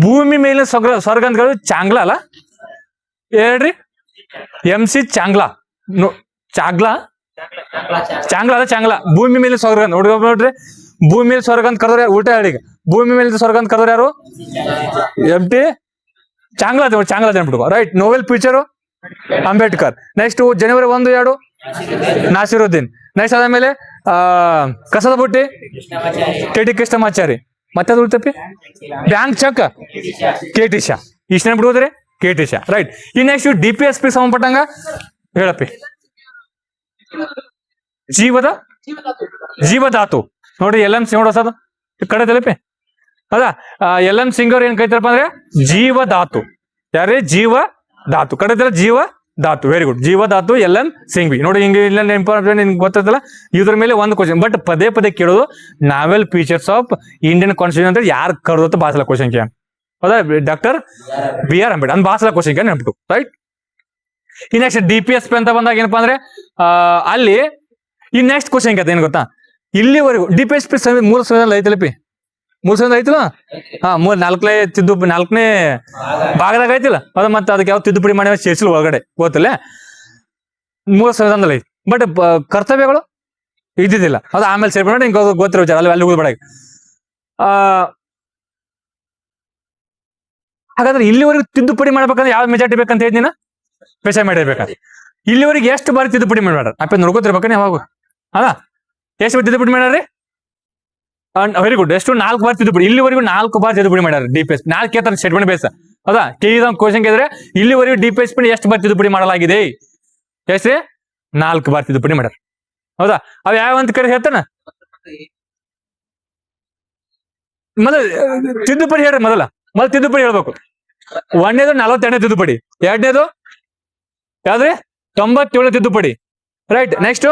ಭೂಮಿ ಮೇಲೆ ಸ್ವರ್ಗ ಅಂತಗಳು ಚಾಂಗ್ಲಾ ಅಲ್ಲ, ಹೇಳ್ರಿ. MC ಚಾಂಗ್ಲಾ. ಚಾಂಗ್ಲಾ. ಭೂಮಿ ಮೇಲೆ ಸ್ವರ್ಗ ನೋಡ್ರಿ. ಭೂಮಿ ಮೇಲೆ ಸ್ವರ್ಗ ಅಂತ ಕರೆದ್ರೆ ಉಲ್ಟಾ ಹೇಳಿ. ಭೂಮಿ ಮೇಲೆ ಸ್ವರ್ಗ ಅಂತ ಕರೆದ್ರೆ ಯಾರು? MT ಚಾಂಗ್ಲಾ ಅಂದ್ಬಿಟ್ಟು. Right. Novel picture Ambedkar. Next ಜನವರಿ 1, 2 ನಾಸಿರುದ್ದೀನ್. ನೆಕ್ಸ್ಟ್ ಅದಾದ್ಮೇಲೆ ಕಸದ ಬುಟ್ಟಿ KT ಕೃಷ್ಣಮಾಚಾರಿ. ಮತ್ತೆ ಅದು ಉಳ್ತಪ್ಪಿ ಬ್ಯಾಂಕ್ ಚೆಕ್ KT ಶಾ. ಇಷ್ಟ ಬಿಡುವುದ್ರಿ KT ಶಾ. ರೈಟ್. ಈ ನೆಕ್ಸ್ಟ್ DPSP ಸಂಬಂಧಪಟ್ಟಂಗ ಹೇಳಪ್ಪಿ. ಜೀವಧಾತು ನೋಡಿ, LM ಸಿಂಗ್ ನೋಡೋಸದು ಕಡೆ ತಲಪಿ. ಹೌದಾ? LM ಸಿಂಗ್ ಅವ್ರು ಏನ್ ಕೈತಾರಪ್ಪ ಅಂದ್ರೆ ಜೀವಧಾತು. ಯಾರೇ? ಜೀವಧಾತು. ಕಡೆ ಜೀವಧಾತು. Very good. ಜೀವಧಾತು LM ಸಿಂಘ್ವಿ. ನೋಡಿ ಹಿಂಗೆ ಇಲ್ಲ ಇಂಪಾರ್ಟೆಂಟ್ ನಿಮ್ಗೆ ಗೊತ್ತಲ್ಲ. ಇದ್ರ ಮೇಲೆ ಒಂದು ಕ್ವಶನ್, ಬಟ್ ಪದೇ ಕೇಳೋದು ನಾವೆಲ್ ಫೀಚರ್ಸ್ ಆಫ್ ಇಂಡಿಯನ್ ಕಾನ್ಸ್ಟಿಟ್ಯೂಷನ್ ಅಂತ ಯಾರು ಕರೆದ ಭಾಷಲ ಕ್ವಶನ್ ಕೆ. ಹೌದಾ? ಡಾಕ್ಟರ್ BR ಅಂಬೇಡ್ಕರ್ ಅಂದ್ ಭಾಷಲ ಕ್ವಶನ್ ಕೆ ನೆನ್ಬಿಟ್ಟು. ರೈಟ್. ಈ ನೆಕ್ಸ್ಟ್ DPSP ಅಂತ ಬಂದಾಗ ಏನಪ್ಪಾ ಅಂದ್ರೆ ಅಲ್ಲಿ ಈ ನೆಕ್ಸ್ಟ್ ಕ್ವಶನ್ ಏನ್ ಗೊತ್ತಾ? ಇಲ್ಲಿವರೆಗೂ DPSP ಮೂಲ ಸಂವಿಧಾನ ಐತಲಪಿ. ಮೂಲ ಸಂವಿಧಾನ ಐತಿಲ್ಲ? ನಾಲ್ಕನೇ ಭಾಗದಾಗ ಐತಿಲ್ಲ ಅದ. ಮತ್ತೆ ಅದಕ್ಕೆ ಯಾವ ತಿದ್ದುಪಡಿ ಮಾಡಿ ಸೇರಿಸಲು ಒಳಗಡೆ ಗೊತ್ತಲ್ಲ, ಮೂಲ ಸಂವಿಧಾನದಲ್ಲಿ ಐತಿ. ಬಟ್ ಕರ್ತವ್ಯಗಳು ಇದ್ದಿದ್ದಿಲ್ಲ. ಅದು ಆಮೇಲೆ ಸೇರ್ಪಡೆ ಮಾಡಿ ಗೊತ್ತಿರೋ ವಿಚಾರ, ಅಲ್ಲಿ ಹೋಗ್ಬೇಡ. ಹಾಗಾದ್ರೆ ಇಲ್ಲಿವರೆಗೂ ತಿದ್ದುಪಡಿ ಮಾಡ್ಬೇಕಂದ್ರೆ ಯಾವ ಮೆಜಾರಿಟಿ ಬೇಕಂತ ಹೇಳಿದ್ನ? ಸ್ಪೆಷಲ್ ಮಾಡಿರ್ಬೇಕಂತ. ಇಲ್ಲಿವರೆಗೆ ಎಷ್ಟು ಬಾರಿ ತಿದ್ದುಪಡಿ ಮಾಡ್ಯಾರ ಅಪ್ಪ ನೋಡ್ಕೋತಿರ್ಬೇಕಂದ್ರೆ ಯಾವಾಗ? ಅಲ್ಲ, ಎಷ್ಟು ಬಾರಿ ತಿದ್ದುಪಡಿ ಮಾಡ್ಯಾರ್ರಿ? Very good. ಎಷ್ಟು? 4 ಬಾರಿ ತಿದ್ದುಪಡಿ. ಇಲ್ಲಿವರೆಗೂ 4 ಬಾರಿ ತಿದ್ದುಪಡಿ ಮಾಡ್ಯಾರ DPSP. 4 statement base. ಹೌದಾ? ಕ್ವಶನ್ ಕೇಳಿದ್ರೆ ಇಲ್ಲಿವರೆಗೂ DPSP ಎಷ್ಟು ಬಾರಿ ತಿದ್ದುಪಡಿ ಮಾಡಲಾಗಿದೆ? ಎಷ್ಟ್ರಿ? 4 ಬಾರಿ ತಿದ್ದುಪಡಿ ಮಾಡ್ಯಾರ. ಹೌದಾ? ಅವ್ ಯಾವ ಅಂತ ಕಡೆ ಹೇಳ್ತಾನ? ಮೊದಲ ತಿದ್ದುಪಡಿ ಹೇಳ್ರಿ. ಮೊದಲ ತಿದ್ದುಪಡಿ ಹೇಳ್ಬೇಕು. 1ನೇದು 42ನೇ ತಿದ್ದುಪಡಿ. 2ನೇದು ಯಾವ್ದ್ರಿ? 97ನೇ ತಿದ್ದುಪಡಿ. ರೈಟ್. ನೆಕ್ಸ್ಟ್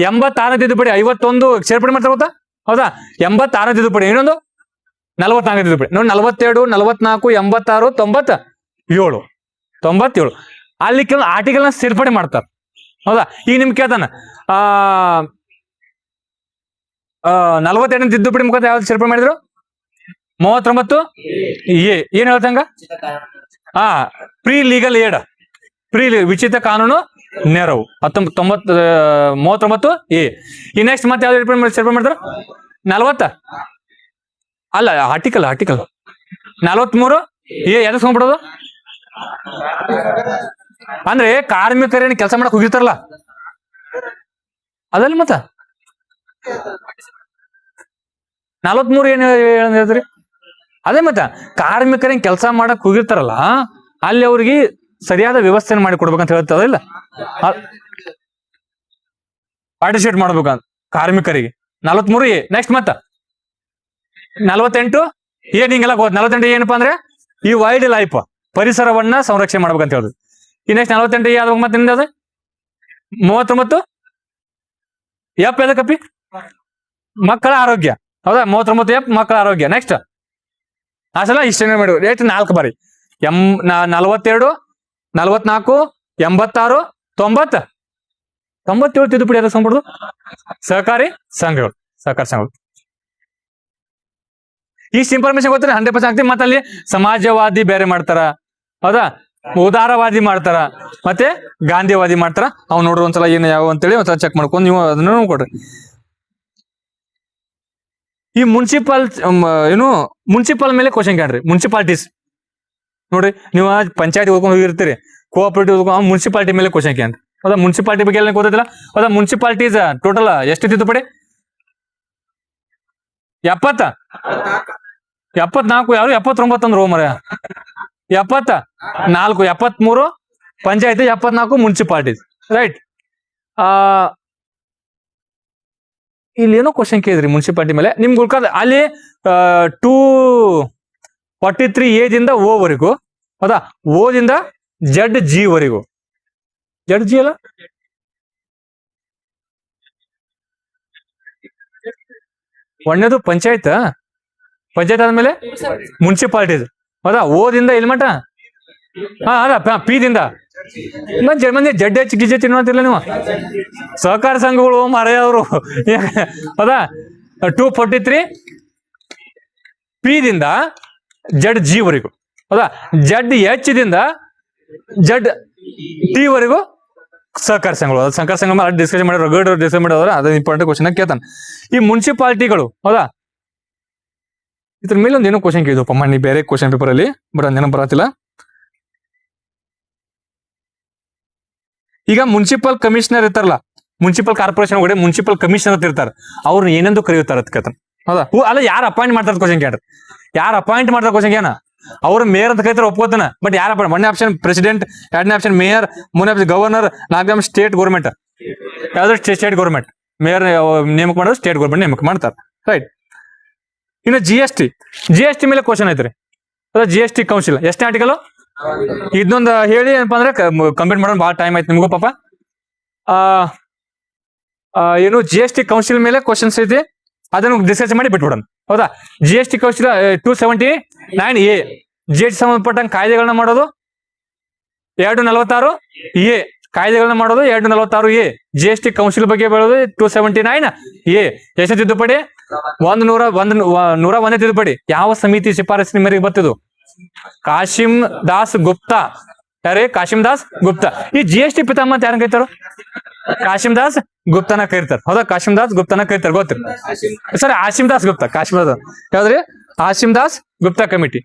86ನೇ ತಿದ್ದುಪಡಿ. 51 ಸೇರ್ಪಡೆ ಮಾಡ್ತಾರ ಗೊತ್ತಾ? ಹೌದಾ? 86ನೇ ತಿದ್ದುಪಡಿ. ಇನ್ನೊಂದು 44ನೇ ತಿದ್ದುಪಡಿ. ನೋಡಿ, 42, 44, 86, 97 ಅಲ್ಲಿ ಕೆಲವು ಆರ್ಟಿಕಲ್ ನ ಸೇರ್ಪಡೆ ಮಾಡ್ತಾರ. ಹೌದಾ? ಈಗ ನಿಮ್ಗೆ ಕೇಳ್ತಾನ 42ನೇ ತಿದ್ದುಪಡಿ ಮುಖಾಂತರ ಯಾವ್ದು ಸೇರ್ಪಡೆ ಮಾಡಿದ್ರು? 39 ಏನ್ ಹೇಳ್ತಂಗ? ಪ್ರೀ ಲೀಗಲ್ ಏಡ್, ವಿಚಿತ ಕಾನೂನು ನೆರವು. 39 ಈ ನೆಕ್ಸ್ಟ್ ಮತ್ತೆ ಯಾವ್ದು ಸೇರ್ಪಡೆ ಮಾಡ್ತಾರ? 40 ಅಲ್ಲ, ಆರ್ಟಿಕಲ್ 43 ಎದಕ್ ಹೋಗ್ಬಿಡೋದು? ಅಂದ್ರೆ ಕಾರ್ಮಿಕರೇನು ಕೆಲಸ ಮಾಡಕ್ ಹೋಗಿರ್ತಾರಲ್ಲ ಅದಲ್ಲ. ಮತ್ತ 43 ಏನ್ ಹೇಳ್ತೀರಿ? ಅದೇ ಮತ್ತೆ ಕಾರ್ಮಿಕರ ಕೆಲಸ ಮಾಡಕ್ ಹೋಗಿರ್ತಾರಲ್ಲ, ಅಲ್ಲಿ ಅವ್ರಿಗೆ ಸರಿಯಾದ ವ್ಯವಸ್ಥೆ ಮಾಡಿ ಕೊಡ್ಬೇಕಂತ ಹೇಳ್ತದಿಲ್ಲ, ಪಾರ್ಟಿಸಿಪೇಟ್ ಮಾಡ್ಬೇಕಂತ ಕಾರ್ಮಿಕರಿಗೆ. 43 ನೆಕ್ಸ್ಟ್ ಮತ್ತ 48 ಏನ್ ಹಿಂಗೆಲ್ಲ 48 ಏನಪ್ಪಾ ಅಂದ್ರೆ ಈ ವೈಲ್ಡ್ ಲೈಫ್ ಪರಿಸರವನ್ನ ಸಂರಕ್ಷಣೆ ಮಾಡ್ಬೇಕಂತ ಹೇಳಿದ್ರು. ಈ ನೆಕ್ಸ್ಟ್ 48 ಯಾವ್ದು ಮತ್ತೆ ನಿಮ್ದು ಅದು 39 ಎದಕ್ಕಪ್ಪಿ ಮಕ್ಕಳ ಆರೋಗ್ಯ. ಹೌದಾ, 39 ಮಕ್ಕಳ ಆರೋಗ್ಯ. ನೆಕ್ಸ್ಟ್ ಅಸಲ ಇಷ್ಟೇ ಮಾಡಿ ರೇಟ್ 4 ಬಾರಿ 42, 44, 86, 90, 97 ತಿದ್ದುಪಡಿ ಅದಕ್ಕೆ ಸಂಬಂಧ ಸಹಕಾರಿ ಸಂಘಗಳು. ಇಷ್ಟು ಇನ್ಫಾರ್ಮೇಶನ್ ಗೊತ್ತಿರ 100% ಆಗ್ತೀವಿ. ಮತ್ತೆ ಅಲ್ಲಿ ಸಮಾಜವಾದಿ ಬೇರೆ ಮಾಡ್ತಾರ, ಹೌದಾ, ಉದಾರವಾದಿ ಮಾಡ್ತಾರ, ಮತ್ತೆ ಗಾಂಧಿವಾದಿ ಮಾಡ್ತಾರ. ಅವ್ ನೋಡ್ರಿ ಒಂದ್ಸಲ ಏನು ಯಾವ ಅಂತೇಳಿ ಒಂದ್ಸಲ ಚೆಕ್ ಮಾಡ್ಕೊಂಡು ನೀವು ಅದನ್ನ ನೋಡ್ಕೊಡ್ರಿ. ಈ ಮುನ್ಸಿಪಲ್ ಮೇಲೆ ಕ್ವಶನ್ ಕೇಳ್ರಿ. ಮುನ್ಸಿಪಾಲಿಟೀಸ್ ನೋಡ್ರಿ, ನೀವು ಪಂಚಾಯತ್ ಓದ್ಕೊಂಡು ಹೋಗಿರ್ತೀರಿ, ಕೋಆಪರೇಟಿವ್ ಮುನ್ಸಿಪಾಲಿಟಿ ಮೇಲೆ ಕ್ವಶನ್ ಕೇಳ್ರಿ. ಹೌದಾ, ಮುನ್ಸಿಪಾಲಿಟಿ ಬಗ್ಗೆ ಎಲ್ಲ ಗೊತ್ತಿಲ್ಲ. ಹೌದಾ, ಮುನ್ಸಿಪಾಲಿಟೀಸ್ ಟೋಟಲ್ ಎಷ್ಟು ತಿದ್ದುಪಡಿ? 70, 74, ಯಾರು 79 ಅಂದ್ರು ಮರ 74, 73 ಪಂಚಾಯತಿ, 74 ಮುನ್ಸಿಪಾಲಿಟೀಸ್. ರೈಟ್. ಇಲ್ಲಿ ಏನೋ ಕ್ವಶನ್ ಕೇಳಿದ್ರಿ ಮುನ್ಸಿಪಾಲಿಟಿ ಮೇಲೆ. ನಿಮ್ಗೆ ಉಳ್ಕಾದ ಅಲ್ಲಿ 243 ಎದಿಂದ ಓ ವರೆಗೂ, ಹೌದಾ, ಓದಿಂದ ZG ವರೆಗೂ. ZG ಅಲ್ಲ, ಒಂದೇದು ಪಂಚಾಯತ್ ಆದ್ಮೇಲೆ ಮುನ್ಸಿಪಾಲಿಟೀಸ್. ಹೌದಾ, ಓದಿಂದ ಇಲ್ಲಿ ಮಟ ಅದ ಪಿದಿಂದ ಮಂದಿ ZH ಗಿಜೆ ತಿನ್ನೋತಿಲ್ಲ ನೀವು. ಸಹಕಾರ ಸಂಘಗಳು ಮರೆಯವರು. ಹೌದಾ, 243 ಪಿದಿಂದ ZG ವರೆಗೂ. ಹೌದಾ, ZH ದಿಂದ ZT ವರೆಗೂ ಸಹಕಾರ ಸಂಘಗಳು. ಅದು ಸಹಕಾರ ಸಂಘ ಡಿಸ್ಕಷನ್ ಮಾಡಿ ರಗಡ್ ಡಿಸ್ಕಸ್ ಮಾಡೋದ್ರ ಅದು ಇಂಪಾರ್ಟೆಂಟ್ ಕ್ವಶನ್ ಕೇಳ್ತಾನೆ. ಈ ಮುನ್ಸಿಪಾಲಿಟಿಗಳು, ಹೌದಾ, ಇದ್ರ ಮೇಲೆ ಒಂದು ಏನೋ ಕ್ವಶನ್ ಕೇಳಿದ್ವಪ್ಪ ಮಣ್ಣಿ ಬೇರೆ ಕ್ವಶನ್ ಪೇಪರ್ ಅಲ್ಲಿ, ಬಟ್ ಅದೇನೋ ಬರತ್ತಿಲ್ಲ. ಈಗ ಮುನ್ಸಿಪಲ್ ಕಮಿಷನರ್ ಇರ್ತಾರಲ್ಲ, ಮುನ್ಸಿಪಲ್ ಕಾರ್ಪೊರೇಷನ್ ಒಳಗಡೆ ಮುನ್ಸಿಪಲ್ ಕಮಿಷನರ್ ಅಂತ ಇರ್ತಾರೆ, ಅವ್ರನ್ನ ಏನೆಂದು ಕರೆಯುತ್ತಾರೆ ಅಂತ ಕೇಳ್ತಾನೆ. ಹೌದಾ, ಅಲ್ಲ ಯಾರು ಅಪಾಯಿಂಟ್ ಮಾಡ್ತಾರ ಕ್ವಶನ್ ಕೇಳ್ರಿ. ಯಾರು ಅಪಾಯಿಂಟ್ ಮಾಡ್ತಾರ ಕ್ವಶನ್ ಏನ? ಅವ್ರ ಮೇಯರ್ ಅಂತ ಕರಿತಾರೆ, ಒಪ್ಕೋತಾನೆ. ಬಟ್ ಯಾರ ಅಪಾಯಿಂಟ್? 1ನೇ ಆಪ್ಷನ್ ಪ್ರೆಸಿಡೆಂಟ್, 2ನೇ ಆಪ್ಷನ್ ಮೇಯರ್, 3ನೇ ಆಪ್ಷನ್ ಗವರ್ನರ್, 4ನೇ ಆಪ್ಷನ್ ಸ್ಟೇಟ್ ಗೌರ್ಮೆಂಟ್. ಯಾವ್ದು ಸ್ಟೇಟ್ ಗೌರ್ಮೆಂಟ್ ಮೇಯರ್ ನೇಮಕ ಮಾಡೋದು, ಸ್ಟೇಟ್ ಗೌರ್ಮೆಂಟ್ ನೇಮಕ ಮಾಡ್ತಾರೆ. ರೈಟ್. ಇನ್ನು GST ಮೇಲೆ ಕ್ವಶನ್ ಐತ್ರಿ. ಅದ GST ಕೌನ್ಸಿಲ್ ಎಷ್ಟನೇ ಆರ್ಟಿಕಲ್? ಇದನ್ನೊಂದು ಹೇಳಿ ಏನಪ್ಪಾ ಅಂದ್ರೆ ಕಂಪ್ಲೀಟ್ ಮಾಡೋಣ, ಭಾಳ ಟೈಮ್ ಆಯ್ತು ನಿಮಗೂ ಪಾಪ. ಏನು GST ಕೌನ್ಸಿಲ್ ಮೇಲೆ ಕ್ವಶನ್ಸ್ ಐತಿ, ಅದನ್ನು ಡಿಸ್ಕಸ್ ಮಾಡಿ ಬಿಟ್ಬಿಡೋಣ. ಹೌದಾ, GST ಕೌನ್ಸಿಲ್ 279A GST ಸಂಬಂಧಪಟ್ಟಂಗೆ ಕಾಯ್ದೆಗಳನ್ನ ಮಾಡೋದು. 246A ಕಾಯ್ದೆಗಳನ್ನ ಮಾಡೋದು. 246A GST ಕೌನ್ಸಿಲ್ ಬಗ್ಗೆ ಹೇಳೋದು. 279A ಎಷ್ಟು ತಿದ್ದುಪಡಿ? 101ನೇ ತಿದ್ದುಪಡಿ. ಯಾವ ಸಮಿತಿ ಶಿಫಾರಸಿನ ಮೇರೆಗೆ ಬರ್ತಿದ್ದು? ಕಾಶಿಂ ದಾಸ್ ಗುಪ್ತಾ. ಯಾರೇ? ಕಾಶಿಂ ದಾಸ್ ಗುಪ್ತಾ. ಈ GST ಪಿತಾಮಹ ಅಂತ ಯಾರನ್ನ ಕರೀತಾರ? ಕಾಶಿಂ ದಾಸ್ ಗುಪ್ತಾನ ಕರೀತಾರೆ. ಹೌದಾ, ಕಾಶಿಂ ದಾಸ್ ಗುಪ್ತಾನ ಕರೀತಾರೆ, ಗೊತ್ತಿರ ಸರ್? ಆಶಿಂ ದಾಸ್ ಗುಪ್ತಾ, ಕಾಶಿಂ ದಾಸ್ ಯಾವ್ದ್ರಿ? ಆಶಿಂ ದಾಸ್ ಗುಪ್ತಾ ಕಮಿಟಿ.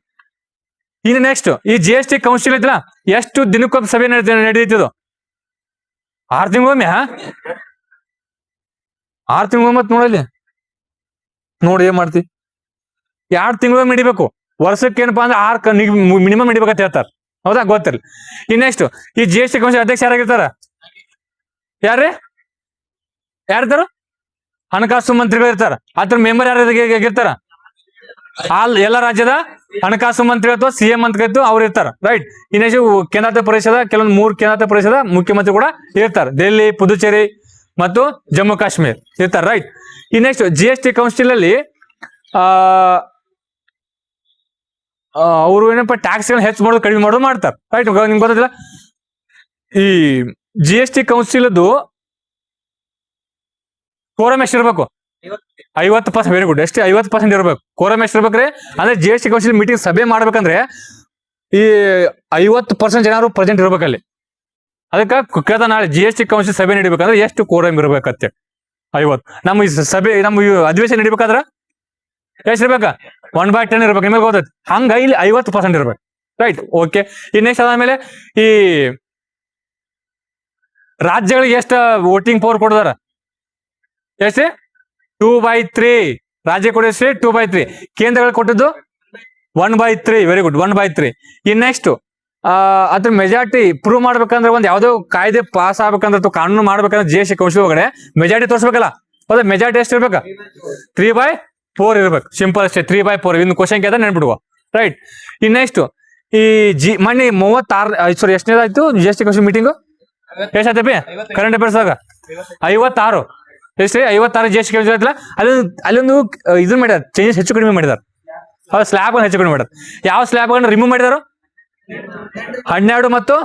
ಇನ್ನು ನೆಕ್ಸ್ಟ್ ಈ GST ಕೌನ್ಸಿಲ್ ಐತಲ್ಲ, ಎಷ್ಟು ದಿನಕ್ಕೊಬ್ಬ ಸಭೆ ನಡೀತಿದ್ದು? 6 ತಿಂಗಳೊಮ್ಮೆ. 6 ತಿಂಗಳೊಮ್ಮೆ ನೋಡಲಿ, ನೋಡಿ ಏನ್ ಮಾಡ್ತಿ. 2 ತಿಂಗಳೊಮ್ಮೆ ನಡಿಬೇಕು. ವರ್ಷಕ್ಕೆ ಏನಪ್ಪಾ ಅಂದ್ರೆ 6 ಮಿನಿಮಮ್ ನಡಿಬೇಕಂತ ಹೇಳ್ತಾರೆ. ಹೌದಾ, ಗೊತ್ತಿರಲಿ. ಇನ್ ನೆಕ್ಸ್ಟ್ ಈ GST ಕೌನ್ಸಿಲ್ ಅಧ್ಯಕ್ಷ ಯಾರಾಗಿರ್ತಾರ? ಯಾರಿರ್ತಾರ? ಹಣಕಾಸು ಮಂತ್ರಿಗಳು ಇರ್ತಾರ. ಅದ್ರ ಮೆಂಬರ್ ಯಾರಿರ್ತಾರ? ಎಲ್ಲ ರಾಜ್ಯದ ಹಣಕಾಸು ಮಂತ್ರಿ ಅಥವಾ CM ಅಂತ ಕರಿತು ಅವ್ರು ಇರ್ತಾರ. ರೈಟ್. ಇನ್ನೆಷ್ಟು ಕೇಂದ್ರಾಡಳಿತ ಪ್ರದೇಶದ ಕೆಲವೊಂದು 3 ಕೇಂದ್ರಾಡಳಿತ ಪ್ರದೇಶದ ಮುಖ್ಯಮಂತ್ರಿ ಕೂಡ ಇರ್ತಾರೆ. ದೆಹಲಿ, ಪುದುಚೇರಿ ಮತ್ತು ಜಮ್ಮು ಕಾಶ್ಮೀರ್ ಇರ್ತಾರೆ. ರೈಟ್. ಈ ನೆಕ್ಸ್ಟ್ GST ಕೌನ್ಸಿಲ್ ಅಲ್ಲಿ ಅವರು ಏನಪ್ಪ ಟ್ಯಾಕ್ಸ್ ಹೆಚ್ಚು ಮಾಡೋದು ಕಡಿಮೆ ಮಾಡೋದು ಮಾಡ್ತಾರೆ. ರೈಟ್. ನಿಮ್ಗೆ ಗೊತ್ತಿಲ್ಲ, ಈ GST ಕೌನ್ಸಿಲ್ದು ಕೋರಮ್ ಎಷ್ಟಿರ್ಬೇಕು? 50%. Very good. ಎಷ್ಟು? 50% ಇರ್ಬೇಕು. ಕೋರಮ್ ಎಷ್ಟಿರ್ಬೇಕ್ರಿ? ಅಂದ್ರೆ GST ಕೌನ್ಸಿಲ್ ಮೀಟಿಂಗ್ ಸಭೆ ಮಾಡ್ಬೇಕಂದ್ರೆ ಈ 50% ಜನರು ಪ್ರೆಸೆಂಟ್ ಇರ್ಬೇಕಲ್ಲಿ. ಅದಕ್ಕೆ ಕೇಳ್ದ ನಾಳೆ GST ಕೌನ್ಸಿಲ್ ಸಭೆ ನಡಿಬೇಕಂದ್ರೆ ಎಷ್ಟು ಕೋರಮ್ ಇರ್ಬೇಕಂತೆ? 50. ನಮ್ಮ ಈ ಸಭೆ, ನಮ್ಮ ಅಧಿವೇಶನ ನಡಿಬೇಕಾದ್ರ ಎಷ್ಟು ಇರ್ಬೇಕ? 1/10 ಇರ್ಬೇಕು. ನಿಮಗೆ ಗೊತ್ತೈತಿ. ಹಂಗ ಇಲ್ಲಿ 50% ಇರ್ಬೇಕು. ರೈಟ್. ಓಕೆ. ಈ ನೆಕ್ಸ್ಟ್ ಅದಾದ್ಮೇಲೆ ಈ ರಾಜ್ಯಗಳಿಗೆ ಎಷ್ಟು ವೋಟಿಂಗ್ ಪವರ್ ಕೊಡ್ತಾರ? ಎಷ್ಟು? 2/3. ರಾಜ್ಯ ಕೊಡಿಸಿ 2/3. ಕೇಂದ್ರಗಳು ಕೊಟ್ಟಿದ್ದು 1/3 ವೆರಿ ಗುಡ್ 1/3. ಇನ್ ನೆಕ್ಸ್ಟ್ ಅದ್ರ ಮೆಜಾರಿಟಿ ಪ್ರೂವ್ ಮಾಡ್ಬೇಕಂದ್ರೆ ಒಂದ್ ಯಾವ್ದೋ ಕಾಯ್ದೆ ಪಾಸ್ ಆಗ್ಬೇಕಂದ್ರೆ ಅಥವಾ ಕಾನೂನು ಮಾಡ್ಬೇಕಂದ್ರೆ GST ಕೌನ್ಸಿಲ್ ಒಳಗಡೆ ಮೆಜಾರಿಟಿ ತೋರಿಸ್ಬೇಕಲ್ಲ. ಹೌದಾ, ಮೆಜಾರಿಟಿ ಎಷ್ಟು ಇರ್ಬೇಕು? 3/4 ಇರ್ಬೇಕು. ಸಿಂಪಲ್ ಅಷ್ಟೇ, 3/4. ಇನ್ನು ಕ್ವಶನ್ ಕೇಳಿದ್ರೆ ನೆನ್ಬಿಡುವ. ರೈಟ್. ಇನ್ ನೆಕ್ಸ್ಟ್ ಈ ಮನಿ 36 ಎಷ್ಟನೇದಾಯ್ತು GST ಕೌನ್ಸಿಲ್ ಮೀಟಿಂಗು? ಎಷ್ಟಾಯ್ತಪ್ಪಿ ಕರೆಂಟ್ ಅಫೇರ್ಸ್ ಆಗ? 56. ಎಷ್ಟ್ರಿ? 56 GST ಕೌನ್ಸಿಲ್ ಆಯ್ತಲ್ಲ. ಅಲ್ಲೊಂದು ಇದನ್ನ ಮಾಡ್ಯಾರ, ಚೇಂಜಸ್ ಹೆಚ್ಚು ಕಡಿಮೆ ಮಾಡಿದಾರೆ. ಸ್ಲ್ಯಾಬ್ ಹೆಚ್ಚು ಕಡಿಮೆ ಮಾಡ್ಯಾರ. ಯಾವ ಸ್ಲ್ಯಾಬ್ ರಿಮೂವ್ ಮಾಡಿದಾರು? 12 ಮತ್ತು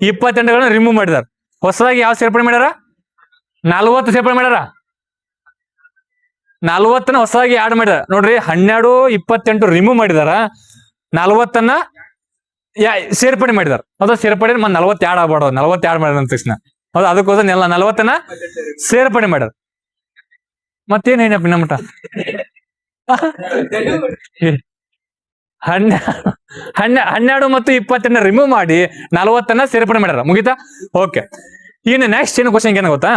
28 ರಿಮೂವ್ ಮಾಡಿದಾರೆ. ಹೊಸದಾಗಿ ಯಾವ ಸೇರ್ಪಡೆ ಮಾಡ್ಯಾರ? 40 ಸೇರ್ಪಡೆ ಮಾಡ್ಯಾರ. 40 ಹೊಸದಾಗಿ ಆಡ್ ಮಾಡಿದಾರ ನೋಡ್ರಿ. 12, 28 ರಿಮೂವ್ ಮಾಡಿದಾರ, 40 ಸೇರ್ಪಡೆ ಮಾಡಿದಾರ. ಹೌದಾ, ಸೇರ್ಪಡೆ 40 ಆಡ್ ಆಗ್ಬಾರ್ದು, 40 ಆಡ್ ಮಾಡಿದ ತಕ್ಷಣ. ಹೌದಾ, ಅದಕ್ಕೋಸ್ಕರ 40 ಸೇರ್ಪಡೆ ಮಾಡ್ಯಾರ. ಮತ್ತೇನೇನಪ್ಪ ನಮ್ಮ 12 ಮತ್ತು 28 ರಿಮೂವ್ ಮಾಡಿ 40 ಸೇರ್ಪಡೆ ಮಾಡ್ಯಾರ. ಮುಗಿತಾ? ಓಕೆ. ಇನ್ನು ನೆಕ್ಸ್ಟ್ ಏನು ಕ್ವಶನ್ ಏನ ಗೊತ್ತಾ?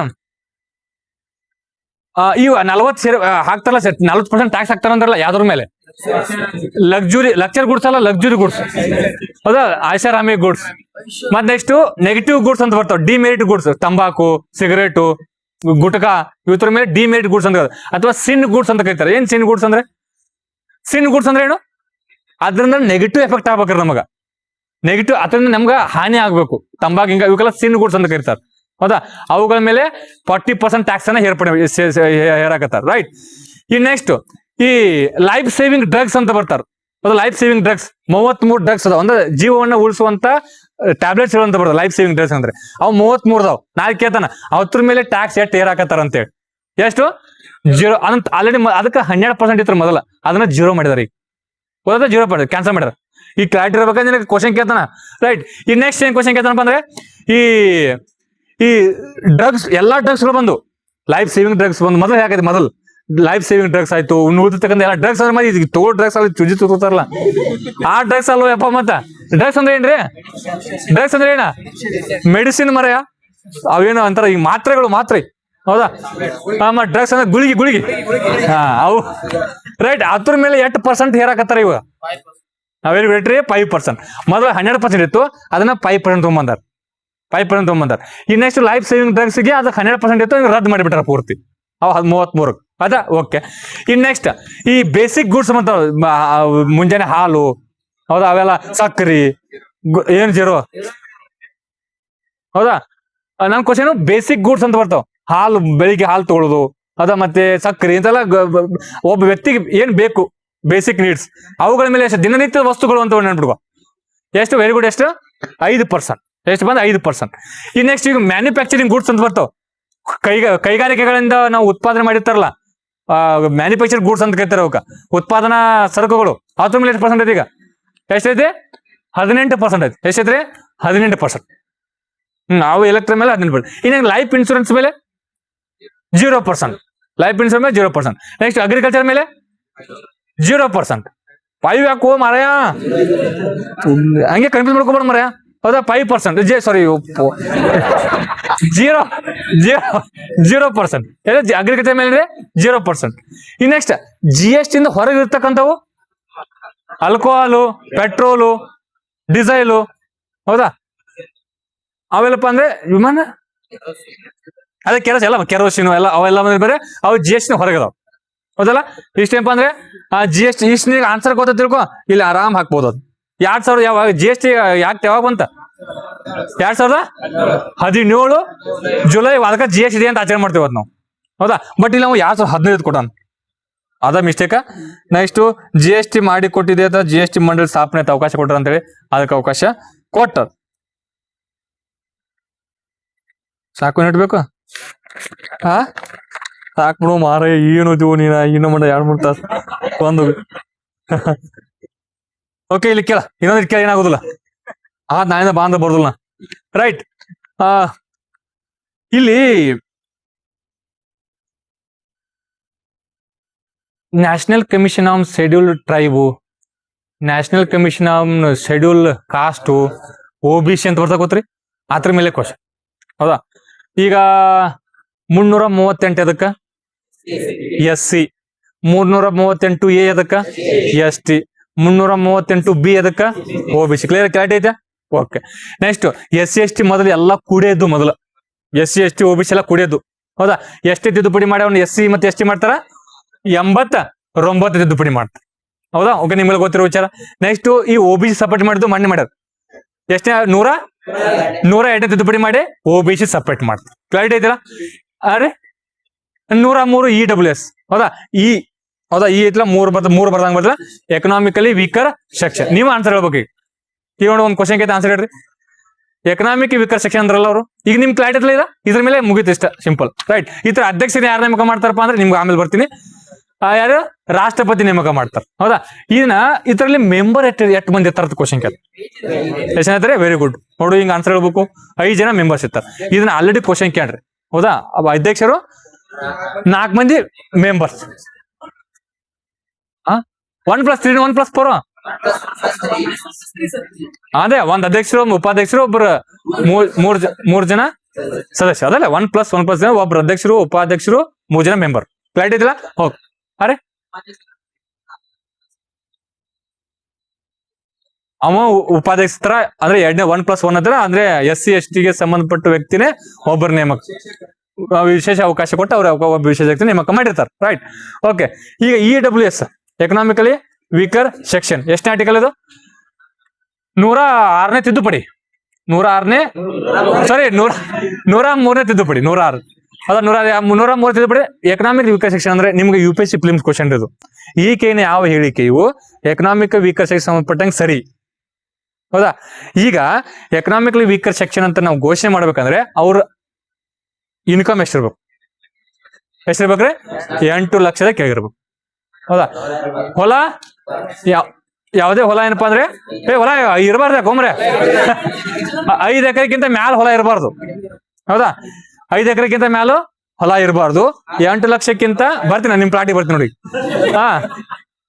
ಇವು 40 ಹಾಕ್ತಾರಲ್ಲ ಸರ್, 40% ಟ್ಯಾಕ್ಸ್ ಹಾಕ್ತಾರ ಅಂದ್ರಲ್ಲ ಯಾವ್ದ್ರ ಮೇಲೆ? ಲಕ್ಚರ್ ಗುಡ್ಸ್ ಅಲ್ಲ, ಲಕ್ಸುರಿ ಗುಡ್ಸ್. ಹೌದಾ, ಐಷಾರಾಮಿ ಗುಡ್ಸ್. ಮತ್ ನೆಕ್ಸ್ಟ್ ನೆಗೆಟಿವ್ ಗುಡ್ಸ್ ಅಂತ ಬರ್ತಾವ, ಡಿಮೆರಿಟ್ ಗುಡ್ಸ್. ತಂಬಾಕು, ಸಿಗರೇಟು, ಗುಟ್ಕಾ ಇವತ್ರ ಮೇಲೆ ಡಿಮೆರಿಟ್ ಗುಡ್ಸ್ ಅಂತ, ಅಥವಾ ಸಿನ್ ಗುಡ್ಸ್ ಅಂತ ಕರೀತಾರೆ. ಏನ್ ಸಿನ್ ಗುಡ್ಸ್ ಅಂದ್ರೆ? ಸಿನ್ ಗುಡ್ಸ್ ಅಂದ್ರೆ ಏನು? ಅದ್ರಿಂದ ನೆಗೆಟಿವ್ ಎಫೆಕ್ಟ್ ಆಗ್ಬೇಕ್ರಿ ನಮಗ. ನೆಗೆಟಿವ್ ಅದರಿಂದ ನಮ್ಗ ಹಾನಿ ಆಗ್ಬೇಕು. ತಂಬಾಕು ಹಿಂಗ ಇವಕ್ಕೆಲ್ಲ ಸಿನ್ ಗುಡ್ಸ್ ಅಂತ ಕರೀತಾರೆ. ಹೌದಾ, ಅವುಗಳ ಮೇಲೆ 40% ಟ್ಯಾಕ್ಸ್ ಅನ್ನ ಹೇರಾಕತ್ತಾರ. ರೈಟ್. ಈ ನೆಕ್ಸ್ಟ್ ಈ ಲೈಫ್ ಸೇವಿಂಗ್ ಡ್ರಗ್ಸ್ ಅಂತ ಬರ್ತಾರ. ಲೈಫ್ ಸೇವಿಂಗ್ ಡ್ರಗ್ಸ್ 33 ಡ್ರಗ್ಸ್ ಅದಾವ. ಅಂದ್ರೆ ಜೀವವನ್ನ ಉಳಿಸುವಂತ ಟ್ಯಾಬ್ಲೆಟ್ಸ್ ಅಂತ ಬರ್ತಾವ ಲೈಫ್ ಸೇವಿಂಗ್ ಡ್ರಗ್ಸ್ ಅಂದ್ರೆ. ಅವು 33 ಅದಾವ. ನಾಳೆ ಕೇಳ್ತಾನ ಅವ್ರ ಮೇಲೆ ಟ್ಯಾಕ್ಸ್ ಎಷ್ಟು ಹೇರಾಕತ್ತಾರ ಅಂತೇಳಿ. ಎಷ್ಟು? 0 ಅಂತ ಆಲ್ರೆಡಿ. ಅದಕ್ಕೆ 12% ಇತ್ತು ಮೊದಲ, ಅದನ್ನ 0 ಮಾಡಿದಾರೆ. ಈಗ ಹೋದ 0% ಕ್ಯಾನ್ಸಲ್ ಮಾಡ್ಯಾರ. ಈ ಕ್ಲಾರಿಟಿ ಇರ್ಬೇಕಂದ್ರೆ ಕ್ವಶನ್ ಕೇಳ್ತಾನ. ರೈಟ್. ಈ ನೆಕ್ಸ್ಟ್ ಏನ್ ಕ್ವಶನ್ ಕೇಳ್ತಾನಪ್ಪ ಅಂದ್ರೆ, ಈ ಡ್ರಗ್ಸ್ ಎಲ್ಲಾ ಡ್ರಗ್ಸ್ ಗಳು ಬಂದು ಲೈಫ್ ಸೇವಿಂಗ್ ಡ್ರಗ್ಸ್ ಬಂದು ಮೊದಲು ಯಾಕೈತಿ? ಮೊದಲು ಲೈಫ್ ಸೇವಿಂಗ್ ಡ್ರಗ್ಸ್ ಆಯ್ತು, ಉಳಿದಿರ್ತಕ್ಕಂಥ ಎಲ್ಲ ಡ್ರಗ್ಸ್ ಅಂದ್ರೆ ಮತ್ತೆ ತಗೋ ಡ್ರಗ್ಸ್ ಅಲ್ಲಿ ಚುಜಿ ತಗೋತಾರಲ್ಲ, ಆ ಡ್ರಗ್ಸ್ ಅಲ್ವ ಯಪ್ಪ. ಮತ್ತ ಡ್ರಗ್ಸ್ ಅಂದ್ರೆ ಏನ್ರಿ? ಡ್ರಗ್ಸ್ ಅಂದ್ರೆ ಏನ? ಮೆಡಿಸಿನ್ ಮರೆಯ ಅವೇನು ಅಂತಾರ ಈ ಮಾತ್ರೆಗಳು, ಮಾತ್ರೆ. ಹೌದಾ, ಡ್ರಗ್ಸ್ ಅಂದ್ರೆ ಗುಳಿಗೆ. ಅವು ರೈಟ್. ಅದ್ರ ಮೇಲೆ 8% ಹೇರಾಕತ್ತಾರ ಇವಾಗ. ವೆರಿ ಗುಡ್ ರೀ. 5%. ಮೊದಲು 12% ಇತ್ತು, ಅದನ್ನ 5% ತೊಗೊಂಬಂದಾರ. 5% ತೊಗೊಂಬಂದಾರ. ಈ ನೆಕ್ಸ್ಟ್ ಲೈಫ್ ಸೇವಿಂಗ್ ಡ್ರಗ್ಸ್ ಗೆ ಅದು 12% ಇತ್ತು, ರದ್ದು ಮಾಡಿಬಿಟ್ಟಾರ ಪೂರ್ತಿ. ಅವ್ 33. ಅದಾ ಓಕೆ. ಇನ್ ನೆಕ್ಸ್ಟ್ ಈ ಬೇಸಿಕ್ ಗುಡ್ಸ್ ಅಂತ ಮುಂಜಾನೆ ಹಾಲು, ಹೌದಾ, ಅವೆಲ್ಲ ಸಕ್ಕರೆ ಏನ್ 0. ಹೌದಾ, ನನ್ ಕ್ವಶನ್ ಬೇಸಿಕ್ ಗುಡ್ಸ್ ಅಂತ ಬರ್ತಾವ. ಹಾಲು, ಬೆಳಿಗ್ಗೆ ಹಾಲು ತಗೊಳ್ಳೋದು, ಅದ ಮತ್ತೆ ಸಕ್ಕರೆ ಇಂತೆಲ್ಲ ಒಬ್ಬ ವ್ಯಕ್ತಿಗೆ ಏನ್ ಬೇಕು ಬೇಸಿಕ್ ನೀಡ್ಸ್, ಅವುಗಳ ಮೇಲೆ ಎಷ್ಟು ದಿನನಿತ್ಯ ವಸ್ತುಗಳು ಅಂತ ನೆನ್ಬಿಡುವ. ಎಷ್ಟು? Very good. ಎಷ್ಟು? 5%. ಎಷ್ಟು ಬಂದ? 5%. ಈ ನೆಕ್ಸ್ಟ್ ಈಗ ಮ್ಯಾನುಫ್ಯಾಕ್ಚರಿಂಗ್ ಗುಡ್ಸ್ ಅಂತ ಬರ್ತಾವ. ಕೈಗಾರಿಕೆಗಳಿಂದ ನಾವು ಉತ್ಪಾದನೆ ಮಾಡಿರ್ತಾರಲ್ಲ, ಮ್ಯಾನುಫ್ಯಾಕ್ಚರ್ ಗುಡ್ಸ್ ಅಂತ ಕರಿತಾರೆ. ಅವಕ್ಕ ಉತ್ಪಾದನಾ ಸರಕುಗಳು. ಅದ್ರ ಮೇಲೆ ಎಷ್ಟು ಪರ್ಸೆಂಟ್ ಐತಿ? ಈಗ ಎಷ್ಟೈತಿ? 18% ಐತಿ. ಎಷ್ಟೈತ್ರಿ? 18%. ನಾವು ಎಲೆಕ್ಟ್ರಿಕ್ ಮೇಲೆ 18%. ಇನ್ನು ಲೈಫ್ ಇನ್ಶೂರೆನ್ಸ್ ಮೇಲೆ 0%. ಲೈಫ್ ಇನ್ಶೂರೆನ್ಸ್ ಮೇಲೆ 0%. ನೆಕ್ಸ್ಟ್ ಅಗ್ರಿಕಲ್ಚರ್ ಮೇಲೆ 0%. 5 ಯಾಕೋ ಮಾರಾಯ, ಹಂಗೆ ಕನ್ಫ್ಯೂಸ್ ಮಾಡ್ಕೊಬಾರ ಮಾರಾಯ. ಹೌದಾ, 5%. ಸಾರಿ 0%. ಅಗ್ರಿಕಲ್ಚರ್ ಮೇಲೆ 0%. ಈ ನೆಕ್ಸ್ಟ್ GST ಇಂದ ಹೊರಗೆ ಇರ್ತಕ್ಕಂಥವು ಆಲ್ಕೋಹಾಲು, ಪೆಟ್ರೋಲು, ಡೀಸೆಲು, ಹೌದಾ, ಅವೆಲ್ಲಪ್ಪ ಅಂದ್ರೆ ವಿಮಾನ, ಅದೇ ಕೆರೋಸಿನ್ ಎಲ್ಲ ಅವೆಲ್ಲ ಬೇರೆ, ಅವು GST ಹೊರಗದಾವ. ಹೌದಲ್ಲ, ಇಷ್ಟೇನಪ್ಪ ಅಂದ್ರೆ GST ಇಷ್ಟ ಆನ್ಸರ್ ಗೊತ್ತ ತಿಳ್ಕೊ, ಇಲ್ಲಿ ಆರಾಮ್ ಹಾಕ್ಬೋದು. ಅದು 2000 ಯಾವಾಗ GST ಯಾವಾಗ ಬಂತ? 2017 ಜುಲೈ. ಅದಕ್ಕೆ GST ಅಂತ ಆಚರಣೆ ಮಾಡ್ತೀವಿ ನಾವು. ಹೌದಾ, ಬಟ್ ಇಲ್ಲಿ ನಾವು 2015 ಕೊಟ್ಟಾನ, ಅದ ಮಿಸ್ಟೇಕ. ನೆಕ್ಸ್ಟ್ GST ಮಾಡಿ ಕೊಟ್ಟಿದೆ ಅಂತ GST ಮಂಡಳಿ ಸ್ಥಾಪನೆ ಅವಕಾಶ ಕೊಟ್ಟಾರ ಅಂತೇಳಿ ಅದಕ್ಕೆ ಅವಕಾಶ ಕೊಟ್ಟ. ಸಾಕು ನೆಟ್ಬೇಕು. ಸಾಕ್ಬಿಡು ಮಾರ, ಏನು ನೀನ ಇನ್ನೂ ಮಾಡ 2-3 ತಾಸು ಒಂದು. ಓಕೆ, ಇಲ್ಲಿ ಕೇಳ, ಇನ್ನೊಂದು ಕೇಳ, ಏನಾಗುದಿಲ್ಲ. ನಾಯಿಂದ ಬಾ ಅಂತ ಬರ್ದಿಲ್ಲ. ರೈಟ್. ಇಲ್ಲಿ national commission on schedule tribe, national commission on schedule cost, OBC ಅಂತ ಬರ್ತಾ ಗೊತ್ತ್ರಿ, ಅದ್ರ ಮೇಲೆ ಕ್ವಶನ್. ಹೌದಾ, ಈಗ 338 ಅದಕ್ಕ SC, 338A ಅದಕ್ಕ ST, 338 ಬಿ ಅದಕ್ಕ OBC. ಕ್ಲಿಯರ್ ಕ್ಲಾರಿಟಿ ಐತೆ? ಓಕೆ. ನೆಕ್ಸ್ಟ್ SC ST ಮೊದಲು ಎಲ್ಲ ಕೂಡಿದ್ದು ಮೊದಲು SC ST OBC ಎಲ್ಲ ಕೂಡಿದ್ದು ಹೌದಾ? ಎಷ್ಟು ತಿದ್ದುಪಡಿ ಮಾಡಿ ಅವ್ನು SC ಮತ್ತೆ ST ಮಾಡ್ತಾರ? 89 ತಿದ್ದುಪಡಿ ಮಾಡ್ತಾರೆ ಹೌದಾ? ಓಕೆ, ನಿಮ್ಗೆ ಗೊತ್ತಿರೋ ವಿಚಾರ. ನೆಕ್ಸ್ಟ್ ಈ OBC ಸಪೋರ್ಟ್ ಮಾಡಿದ್ದು ಮಣ್ಣು ಮಾಡ್ಯಾರ. ಎಷ್ಟೇ 102 ತಿದ್ದುಪಡಿ ಮಾಡಿ OBC ಸಪರೇಟ್ ಮಾಡ್ತಾರೆ. ಕ್ಲಾರಿಟಿ ಐತಿಲ್ಲ? ಅರೆ 103 EWS ಹೌದಾ? ಹೌದಾ? ಈ ಐತಿಲ್ಲ, ಮೂರು ಬರ್ದಂಗ್ ಬರ್ತಲ್ಲ. Economically weaker section. ನೀವು ಆನ್ಸರ್ ಹೇಳ್ಬೇಕು. ಈಗ ಒಂದು ಕ್ವಶನ್ ಐತೆ, ಆನ್ಸರ್ ಹೇಳ್ರಿ. ಎಕನಾಮಿಕ್ ವೀಕರ್ ಸೆಕ್ಷನ್ ಅಂದ್ರಲ್ಲ ಅವರು. ಈಗ ನಿಮ್ ಕ್ಲಾರಿಟಿ ಇಲ್ಲ, ಇದ್ರ ಮೇಲೆ ಮುಗಿತು ಇಷ್ಟ, ಸಿಂಪಲ್. ರೈಟ್. ಈ ತರ ಅಧ್ಯಕ್ಷರ ಯಾರು ನೇಮಕ ಮಾಡ್ತಾರಪ್ಪ ಅಂದ್ರೆ ನಿಮ್ಗೆ ಆಮೇಲೆ ಬರ್ತೀನಿ. ಯಾರು? ರಾಷ್ಟ್ರಪತಿ ನೇಮಕ ಮಾಡ್ತಾರೆ ಹೌದಾ? ಇದರಲ್ಲಿ ಮೆಂಬರ್ ಎಷ್ಟು ಮಂದಿ ಇರ್ತಾರ ಕ್ವಶನ್ ಕೇಳ ಎಷ್ಟು ಹೇಳ್ತಾರೆ? Very good. ನೋಡು, ಹಿಂಗ ಆನ್ಸರ್ ಹೇಳ್ಬೇಕು. 5 ಜನ ಮೆಂಬರ್ಸ್ ಇರ್ತಾರೆ. ಇದನ್ನ ಆಲ್ರೆಡಿ ಕ್ವಶನ್ ಕೇಳ್ರಿ ಹೌದಾ? ಅಧ್ಯಕ್ಷರು 4 ಮಂದಿ ಮೆಂಬರ್ಸ್. 1+3 1+4 ಅದೇ ಒಂದ್ ಅಧ್ಯಕ್ಷರು, ಉಪಾಧ್ಯಕ್ಷರು, ಒಬ್ಬರು ಮೂರ್ ಜನ ಸದಸ್ಯ. ಅದಲ್ಲ 1+1+1 ಒಬ್ರು ಅಧ್ಯಕ್ಷರು, ಉಪಾಧ್ಯಕ್ಷರು, 3 ಜನ ಮೆಂಬರ್. ಕ್ಲಾರಿಟಿ ಐತಿಲ್ಲ? ಓಕೆ. ಅರೆ ಅವ ಉಪಾಧ್ಯಕ್ಷ ತರ ಅಂದ್ರೆ 1+1 ಹತ್ರ ಅಂದ್ರೆ SC ST ಗೆ ಸಂಬಂಧಪಟ್ಟ ವ್ಯಕ್ತಿನೇ ಒಬ್ಬರ ನೇಮಕ, ವಿಶೇಷ ಅವಕಾಶ ಕೊಟ್ಟು ಅವ್ರ ಒಬ್ಬ ವಿಶೇಷ ವ್ಯಕ್ತಿ ನೇಮಕ ಮಾಡಿರ್ತಾರೆ. ರೈಟ್. ಓಕೆ. ಈಗ EWS ಎಕನಾಮಿಕಲಿ ವೀಕರ್ ಸೆಕ್ಷನ್ ಎಷ್ಟನೇ ಆರ್ಟಿಕಲ್ ಇದು? 106ನೇ ತಿದ್ದುಪಡಿ. 103ನೇ ತಿದ್ದುಪಡಿ. 106 ಅದ 103 ತಿದ್ದುಪಡಿ ಎಕನಾಮಿಕ್ ವೀಕರ್ ಸೆಕ್ಷನ್. ಅಂದ್ರೆ ನಿಮ್ಗೆ UPSC ಫಿಲಿಮ್ಸ್ ಕ್ವಶನ್ ಇದು. ಈಕೆನ ಯಾವ ಹೇಳಿಕೆಯು ಎಕನಾಮಿಕ್ ವೀಕರ್ ಸೆಕ್ಷನ್ ಸಂಬಂಧಪಟ್ಟಂಗೆ ಸರಿ ಹೌದಾ? ಈಗ ಎಕನಾಮಿಕಲಿ ವೀಕರ್ ಸೆಕ್ಷನ್ ಅಂತ ನಾವು ಘೋಷಣೆ ಮಾಡ್ಬೇಕಂದ್ರೆ ಅವ್ರ ಇನ್ಕಮ್ ಎಷ್ಟಿರ್ಬೇಕು? 8 ಲಕ್ಷದ ಕೆಳಗಿರ್ಬೇಕು ಹೌದಾ? ಹೊಲ ಯಾವುದೇ ಹೊಲ ಏನಪ್ಪಾ ಅಂದ್ರೆ ಹೊಲ ಇರಬಾರ್ದ ಗೋಮ್ರೆ 5 ಎಕರೆಗಿಂತ ಮ್ಯಾಲ ಹೊಲ ಇರಬಾರ್ದು ಹೌದಾ? 5 ಎಕರೆಗಿಂತ ಮ್ಯಾಲ ಹೊಲ ಇರಬಾರ್ದು. 8 ಲಕ್ಷಕ್ಕಿಂತ ಬರ್ತೀನಿ, ನಿಮ್ ಪ್ಲಾಟಿಗೆ ಬರ್ತೀನಿ ನೋಡಿ.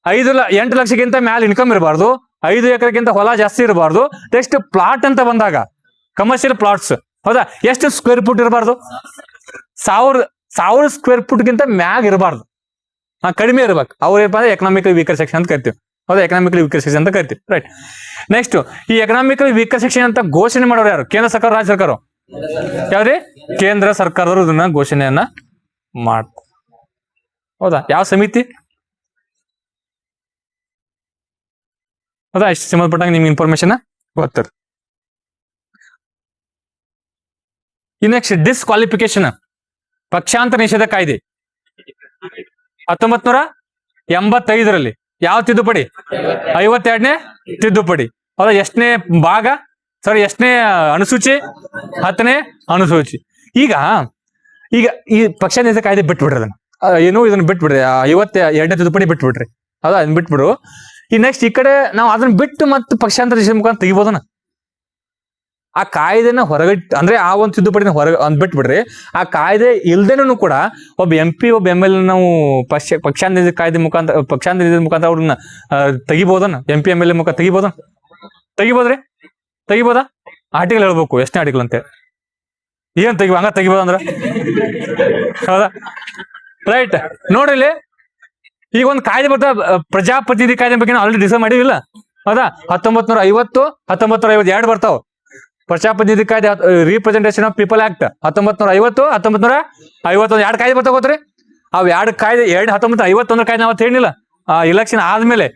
8 ಲಕ್ಷಕ್ಕಿಂತ ಮ್ಯಾಲ ಇನ್ಕಮ್ ಇರಬಾರ್ದು. 5 ಎಕರೆಗಿಂತ ಹೊಲ ಜಾಸ್ತಿ ಇರಬಾರ್ದು. ನೆಕ್ಸ್ಟ್ ಪ್ಲಾಟ್ ಅಂತ ಬಂದಾಗ ಕಮರ್ಷಿಯಲ್ ಪ್ಲಾಟ್ಸ್ ಹೌದಾ? ಎಷ್ಟು ಸ್ಕ್ವೇರ್ ಫುಟ್ ಇರಬಾರ್ದು? 1000 ಸ್ಕ್ವೇರ್ ಫುಟ್ ಗಿಂತ ಮ್ಯಾಗ ಇರಬಾರ್ದು. ಕಡಿಮೆ ಇರ್ಬೇಕು. ಅವ್ರು ಏನಪ್ಪ ಅಂದ್ರೆ ಎಕನಾಮಿಕಲಿ ವೀಕರ್ ಸೆಕ್ಷನ್ ಅಂತ ಕರಿತೀವಿ ಹೌದಾ? ಎಕನಾಮಿಕಲಿ ವೀಕರ್ ಸೆಕ್ಷನ್ ಅಂತ ಕರಿತೀವಿ. ರೈಟ್. ನೆಕ್ಸ್ಟ್ ಈ ಎಕನಾಮಿಕಲಿ ವೀಕರ್ ಸೆಕ್ಷನ್ ಅಂತ ಘೋಷಣೆ ಮಾಡೋರು ಯಾರು? ಕೇಂದ್ರ ಸರ್ಕಾರ, ರಾಜ್ಯ ಸರ್ಕಾರ? ಯಾವ್ರಿ? ಕೇಂದ್ರ ಸರ್ಕಾರದವರು ಇದನ್ನ ಘೋಷಣೆಯನ್ನ ಮಾಡ್ತಾರೆ ಹೌದಾ? ಯಾವ ಸಮಿತಿ ಹೌದಾ? ಇಷ್ಟು ಸಂಬಂಧಪಟ್ಟಂಗೆ ನಿಮ್ಗೆ ಇನ್ಫಾರ್ಮೇಶನ್ ಗೊತ್ತಿರ. ಈ ನೆಕ್ಸ್ಟ್ ಡಿಸ್ಕ್ವಾಲಿಫಿಕೇಶನ್ ಪಕ್ಷಾಂತರ ನಿಷೇಧ ಕಾಯ್ದೆ 1985ರಲ್ಲಿ ಯಾವ ತಿದ್ದುಪಡಿ? 52ನೇ ತಿದ್ದುಪಡಿ ಹೌದಾ? ಎಷ್ಟನೇ ಭಾಗ? ಎಷ್ಟನೇ ಅನುಸೂಚಿ? 10ನೇ ಅನುಸೂಚಿ. ಈಗ ಈ ಪಕ್ಷಾಂತರ ನಿಷೇಧ ಕಾಯ್ದೆ ಬಿಟ್ಬಿಡ್ರಿ ಅದನ್ನ. ಇದನ್ನ ಬಿಟ್ಬಿಡ್ರಿ. 52ನೇ ತಿದ್ದುಪಡಿ ಬಿಟ್ಬಿಡ್ರಿ ಹೌದಾ? ಅದನ್ನ ಬಿಟ್ಬಿಡು. ಈ ನೆಕ್ಸ್ಟ್ ಈ ಕಡೆ ನಾವು ಅದನ್ನ ಬಿಟ್ಟು ಮತ್ತೆ ಪಕ್ಷಾಂತರ ನಿಷೇಧ ಮುಖಾಂತರ ತೆಗಿಬೋದನ? ಆ ಕಾಯ್ದೆನ ಹೊರಗಟ್ಟು ಅಂದ್ರೆ ಆ ಒಂದು ತಿದ್ದುಪಡಿನ ಬಿಟ್ಬಿಡ್ರಿ. ಆ ಕಾಯ್ದೆ ಇಲ್ದೇನೂ ಕೂಡ ಒಬ್ಬ MP ಒಬ್ಬ MLA ನಾವು ಪಕ್ಷಾಂತರ ಕಾಯ್ದೆ ಮುಖಾಂತರ ಅವ್ರನ್ನ ತೆಗಿಬೋದನ? MP MLA ಮುಖ ತೆಗಿಬೋದ್ರಿ? ತೆಗಿಬೋದಾ? ಆರ್ಟಿಕಲ್ ಹೇಳ್ಬೇಕು, ಎಷ್ಟನೇ ಆರ್ಟಿಕಲ್ ಅಂತ ಏನ್ ತೆಗಿಬೋದಂದ್ರ ಹೌದಾ? ರೈಟ್. ನೋಡ್ರಿ, ಈಗ ಒಂದು ಕಾಯ್ದೆ ಬರ್ತಾ, ಪ್ರಜಾಪ್ರತಿನಿಧಿ ಕಾಯ್ದೆ ಬಗ್ಗೆ ಆಲ್ರೆಡಿ ಡಿಸೈಡ್ ಮಾಡಿವಿಲ್ಲ ಹೌದಾ? 1950 1952 ಬರ್ತಾವ. ಪ್ರಜಾಪ್ರತಿನಿಧಿ ಕಾಯ್ದೆ, ರಿಪ್ರೆಸೆಂಟೇಷನ್ ಆಫ್ ಪೀಪಲ್ ಆಕ್ಟ್ 1950 1951 2 ಕಾಯ್ದೆ ಬರ್ತಾವ ಗೊತ್ತ್ರಿ? ಅವ್ 2 ಕಾಯ್ದೆ 1951 ಕಾಯ್ದೆ ಅವತ್ತು ಹೇಳಿಲ್ಲ. ಇಲೆಕ್ಷನ್ ಆದ್ಮೇಲೆ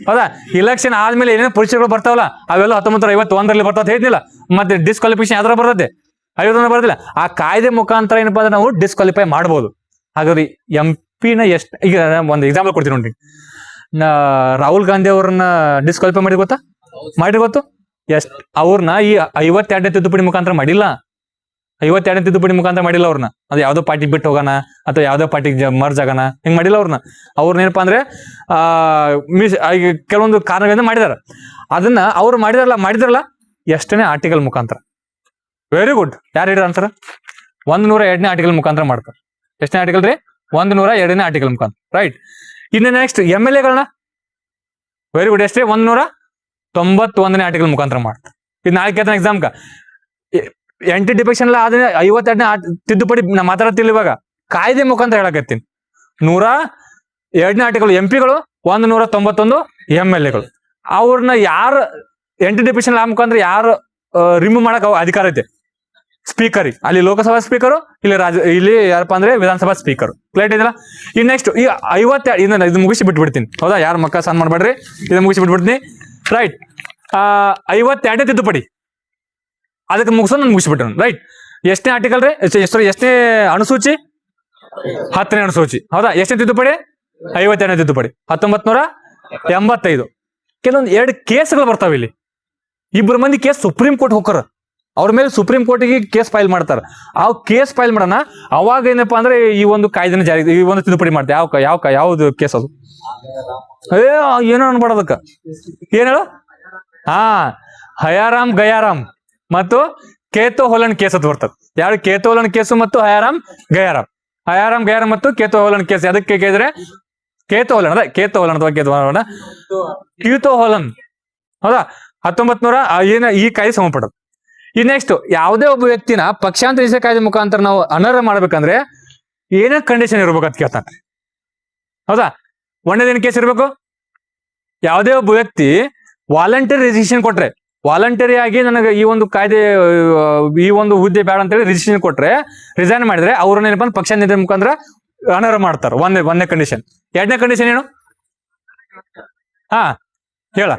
ಹೌದಾ? ಇಲೆಕ್ಷನ್ ಆದ್ಮೇಲೆ ಏನೇನು ಪರೀಕ್ಷೆಗಳು ಬರ್ತಾವಲ್ಲ ಅವೆಲ್ಲ 1951ರಲ್ಲಿ ಬರ್ತಾವ ಹೇಳಿಲ್ಲ. ಮತ್ತೆ ಡಿಸ್ಕ್ವಾಲಿಫಿಕೇಶನ್ ಯಾವ್ದಾರ ಬರ್ತದೆ? 51 ಬರ್ತಿಲ್ಲ. ಆ ಕಾಯ್ದೆ ಮುಖಾಂತರ ಏನಪ್ಪಾ ಅಂದ್ರೆ ನಾವು ಡಿಸ್ಕ್ವಾಲಿಫೈ ಮಾಡ್ಬೋದು. ಹಾಗಾದ್ರೆ MP ನ ಎಷ್ಟು? ಈಗ ಒಂದು ಎಕ್ಸಾಂಪಲ್ ಕೊಡ್ತೀನಿ ನೋಡ್ರಿ. ರಾಹುಲ್ ಗಾಂಧಿ ಅವ್ರನ್ನ ಡಿಸ್ಕ್ವಾಲಿಫೈ ಮಾಡಿ ಗೊತ್ತು? ಎಷ್ಟು? ಅವ್ರನ್ನ ಈ 52ನೇ ತಿದ್ದುಪಡಿ ಮುಖಾಂತರ ಮಾಡಿಲ್ಲ. 52ನೇ ತಿದ್ದುಪಡಿ ಮುಖಾಂತರ ಮಾಡಿಲ್ಲ ಅವ್ರನ್ನ. ಅದು ಯಾವ್ದೋ ಪಾರ್ಟಿ ಬಿಟ್ಟು ಹೋಗೋಣ ಅಥವಾ ಯಾವ್ದೋ ಪಾರ್ಟಿಗೆ ಮರ್ಜ್ ಆಗೋಣ ಹಿಂಗ್ ಮಾಡಿಲ್ಲ ಅವ್ರನ್ನೇನಪ್ಪಾ ಅಂದ್ರೆ ಕೆಲವೊಂದು ಕಾರಣಗಳಿಂದ ಮಾಡಿದಾರ. ಅದನ್ನ ಅವ್ರು ಮಾಡಿದ್ರಲ್ಲ ಎಷ್ಟನೇ ಆರ್ಟಿಕಲ್ ಮುಖಾಂತರ. Very good. ಯಾರು ಹೇಳಿರ ಆನ್ಸರ್? 102ನೇ ಆರ್ಟಿಕಲ್ ಮುಖಾಂತರ ಮಾಡ್ತಾರೆ. ಎಷ್ಟನೇ ಆರ್ಟಿಕಲ್ ರೀ? 102ನೇ ಆರ್ಟಿಕಲ್ ಮುಖಾಂತರ. ರೈಟ್. ಇನ್ನು ನೆಕ್ಸ್ಟ್ MLA ವೆರಿ ಗುಡ್. ಎಷ್ಟೇ? 191ನೇ ಆರ್ಟಿಕಲ್ ಮುಖಾಂತರ ಮಾಡ್ತಾರೆ. ಇದು ನಾಳೆ ಕೇಳ್ತಾನೆ ಎಕ್ಸಾಮ್ಕ. ಆಂಟಿ ಡಿಫೆಕ್ಷನ್ ಎಲ್ಲ ಆದ್ರೆ 52ನೇ ತಿದ್ದುಪಡಿ ನಾ ಮಾತಾಡ್ತಿಲ್ಲ. ಇವಾಗ ಕಾಯ್ದೆ ಮುಖಾಂತರ ಹೇಳಕತ್ತೀನಿ. 102ನೇ ಆರ್ಟಿಕಲ್ MP ಗಳು, 191 MLA ಗಳು. ಅವ್ರನ್ನ ಯಾರು ಎಂಟಿ ಡಿಪಿಷನ್ ಲಾ ಮುಖಾಂತರ ಯಾರು ರಿಮೂವ್ ಮಾಡಕ್ ಅಧಿಕಾರ ಐತೆ? ಸ್ಪೀಕರ್. ಅಲ್ಲಿ ಲೋಕಸಭಾ ಸ್ಪೀಕರು, ಇಲ್ಲಿ ಯಾರಪ್ಪ ಅಂದ್ರೆ ವಿಧಾನಸಭಾ ಸ್ಪೀಕರ್. ಕ್ಲಿಯರ್ ಇದೆಯಲ್ಲ? ಇನ್ ನೆಕ್ಸ್ಟ್ ಈ 52 ಇದು ಮುಗಿಸಿ ಬಿಟ್ಬಿಡ್ತೀನಿ. ಹೌದಾ? ಯಾರು ಮಕ್ಕ ಸಣ್ಣ ಮಾಡ್ಬೇಡ್ರಿ, ಇದನ್ನ ಮುಗಿಸಿ ಬಿಟ್ಬಿಡ್ತೀನಿ. ರೈಟ್. 52ನೇ ತಿದ್ದುಪಡಿ ಅದಕ್ಕೆ ಮುಗಿಸೋದು ನಾನು ಮುಗಿಸ್ಬಿಟ್ಟು. ರೈಟ್. ಎಷ್ಟನೇ ಆರ್ಟಿಕಲ್ ರೀ? ಎಷ್ಟನೇ ಅನುಸೂಚಿ? 10ನೇ ಅನುಸೂಚಿ. ಹೌದಾ? ಎಷ್ಟನೇ ತಿದ್ದುಪಡಿ? 52ನೇ ತಿದ್ದುಪಡಿ 1985. ಕೆಲವೊಂದು 2 ಕೇಸ್ಗಳು ಬರ್ತಾವ ಇಲ್ಲಿ. 2 ಮಂದಿ ಕೇಸ್ ಸುಪ್ರೀಂ ಕೋರ್ಟ್ ಹೋಗ್ತಾರ, ಅವ್ರ ಮೇಲೆ ಸುಪ್ರೀಂ ಕೋರ್ಟಿಗೆ ಕೇಸ್ ಫೈಲ್ ಮಾಡ್ತಾರ. ಆ ಕೇಸ್ ಫೈಲ್ ಮಾಡೋಣ ಅವಾಗ ಏನಪ್ಪಾ ಅಂದ್ರೆ ಈ ಒಂದು ಕಾಯ್ದೆನ ಜಾರಿ, ಈ ಒಂದು ತಿದ್ದುಪಡಿ ಮಾಡ್ತಾರೆ. ಯಾವ್ದು ಕೇಸ್ ಅದು? ಏನೋ ಅನ್ಬಾರ್ದಕ್ಕ. ಏನ್ ಹೇಳು? ಹಯಾರಾಮ್ ಗಯಾರಾಮ್ ಮತ್ತು ಕೇತೋ ಹೋಲನ್ ಕೇಸ್ ಅಂತ ಬರ್ತದೆ. ಯಾರು? ಕೇತೋ ಹೋಲನ್ ಕೇಸು ಮತ್ತು ಹಯಾರಾಮ್ ಗಯಾರಾಮ್. ಹಯಾರಾಮ್ ಗಯಾರಾಮ್ ಮತ್ತು ಕೇತೋ ಹೋಲನ್ ಕೇಸ್. ಅದಕ್ಕೆ ಕೇಳಿದ್ರೆ ಕೇತೋ ಹೋಲನ್, ಅದೇ ಕೇತೋ ಹೋಲನ್ ಅಥವಾ ಕ್ಯೂತೋ ಹೋಲನ್. ಹೌದಾ? 1900 ಈ ಕಾಯ್ದೆ ಸಂಬಂಧಪಟ್ಟದ್ದು. ಈ ನೆಕ್ಸ್ಟ್, ಯಾವುದೇ ಒಬ್ಬ ವ್ಯಕ್ತಿನ ಪಕ್ಷಾಂತರ ನಿಷೇಧ ಕಾಯ್ದೆ ಮುಖಾಂತರ ನಾವು ಅನರ್ಹ ಮಾಡ್ಬೇಕಂದ್ರೆ ಏನೇ ಕಂಡೀಷನ್ ಇರ್ಬೇಕು ಅಂತ ಕೇಳ್ತಾನೆ. ಹೌದಾ? ಒಂದೇದೇನು ಕೇಸ್ ಇರ್ಬೇಕು? ಯಾವುದೇ ಒಬ್ಬ ವ್ಯಕ್ತಿ ವಾಲಂಟರಿ ರಿಜಿಸ್ಟ್ರೇಷನ್ ಕೊಟ್ರೆ, ವಾಲಂಟರಿ ಆಗಿ ನನಗೆ ಈ ಒಂದು ಕಾಯ್ದೆ ಈ ಒಂದು ಹುದ್ದೆ ಬೇಡ ಅಂತೇಳಿ ರಿಜಿಸ್ಟ್ರೇಷನ್ ಕೊಟ್ರೆ, ರಿಸೈನ್ ಮಾಡಿದ್ರೆ ಅವ್ರನ್ನ ಏನಪ್ಪ ಪಕ್ಷಾಂತರ ನಿಷೇಧ ಮುಖಾಂತರ ಅನರ್ಹ ಮಾಡ್ತಾರೆ. ಒಂದೇ ಕಂಡೀಷನ್. 2ನೇ ಕಂಡೀಷನ್ ಏನು? ಹೇಳ.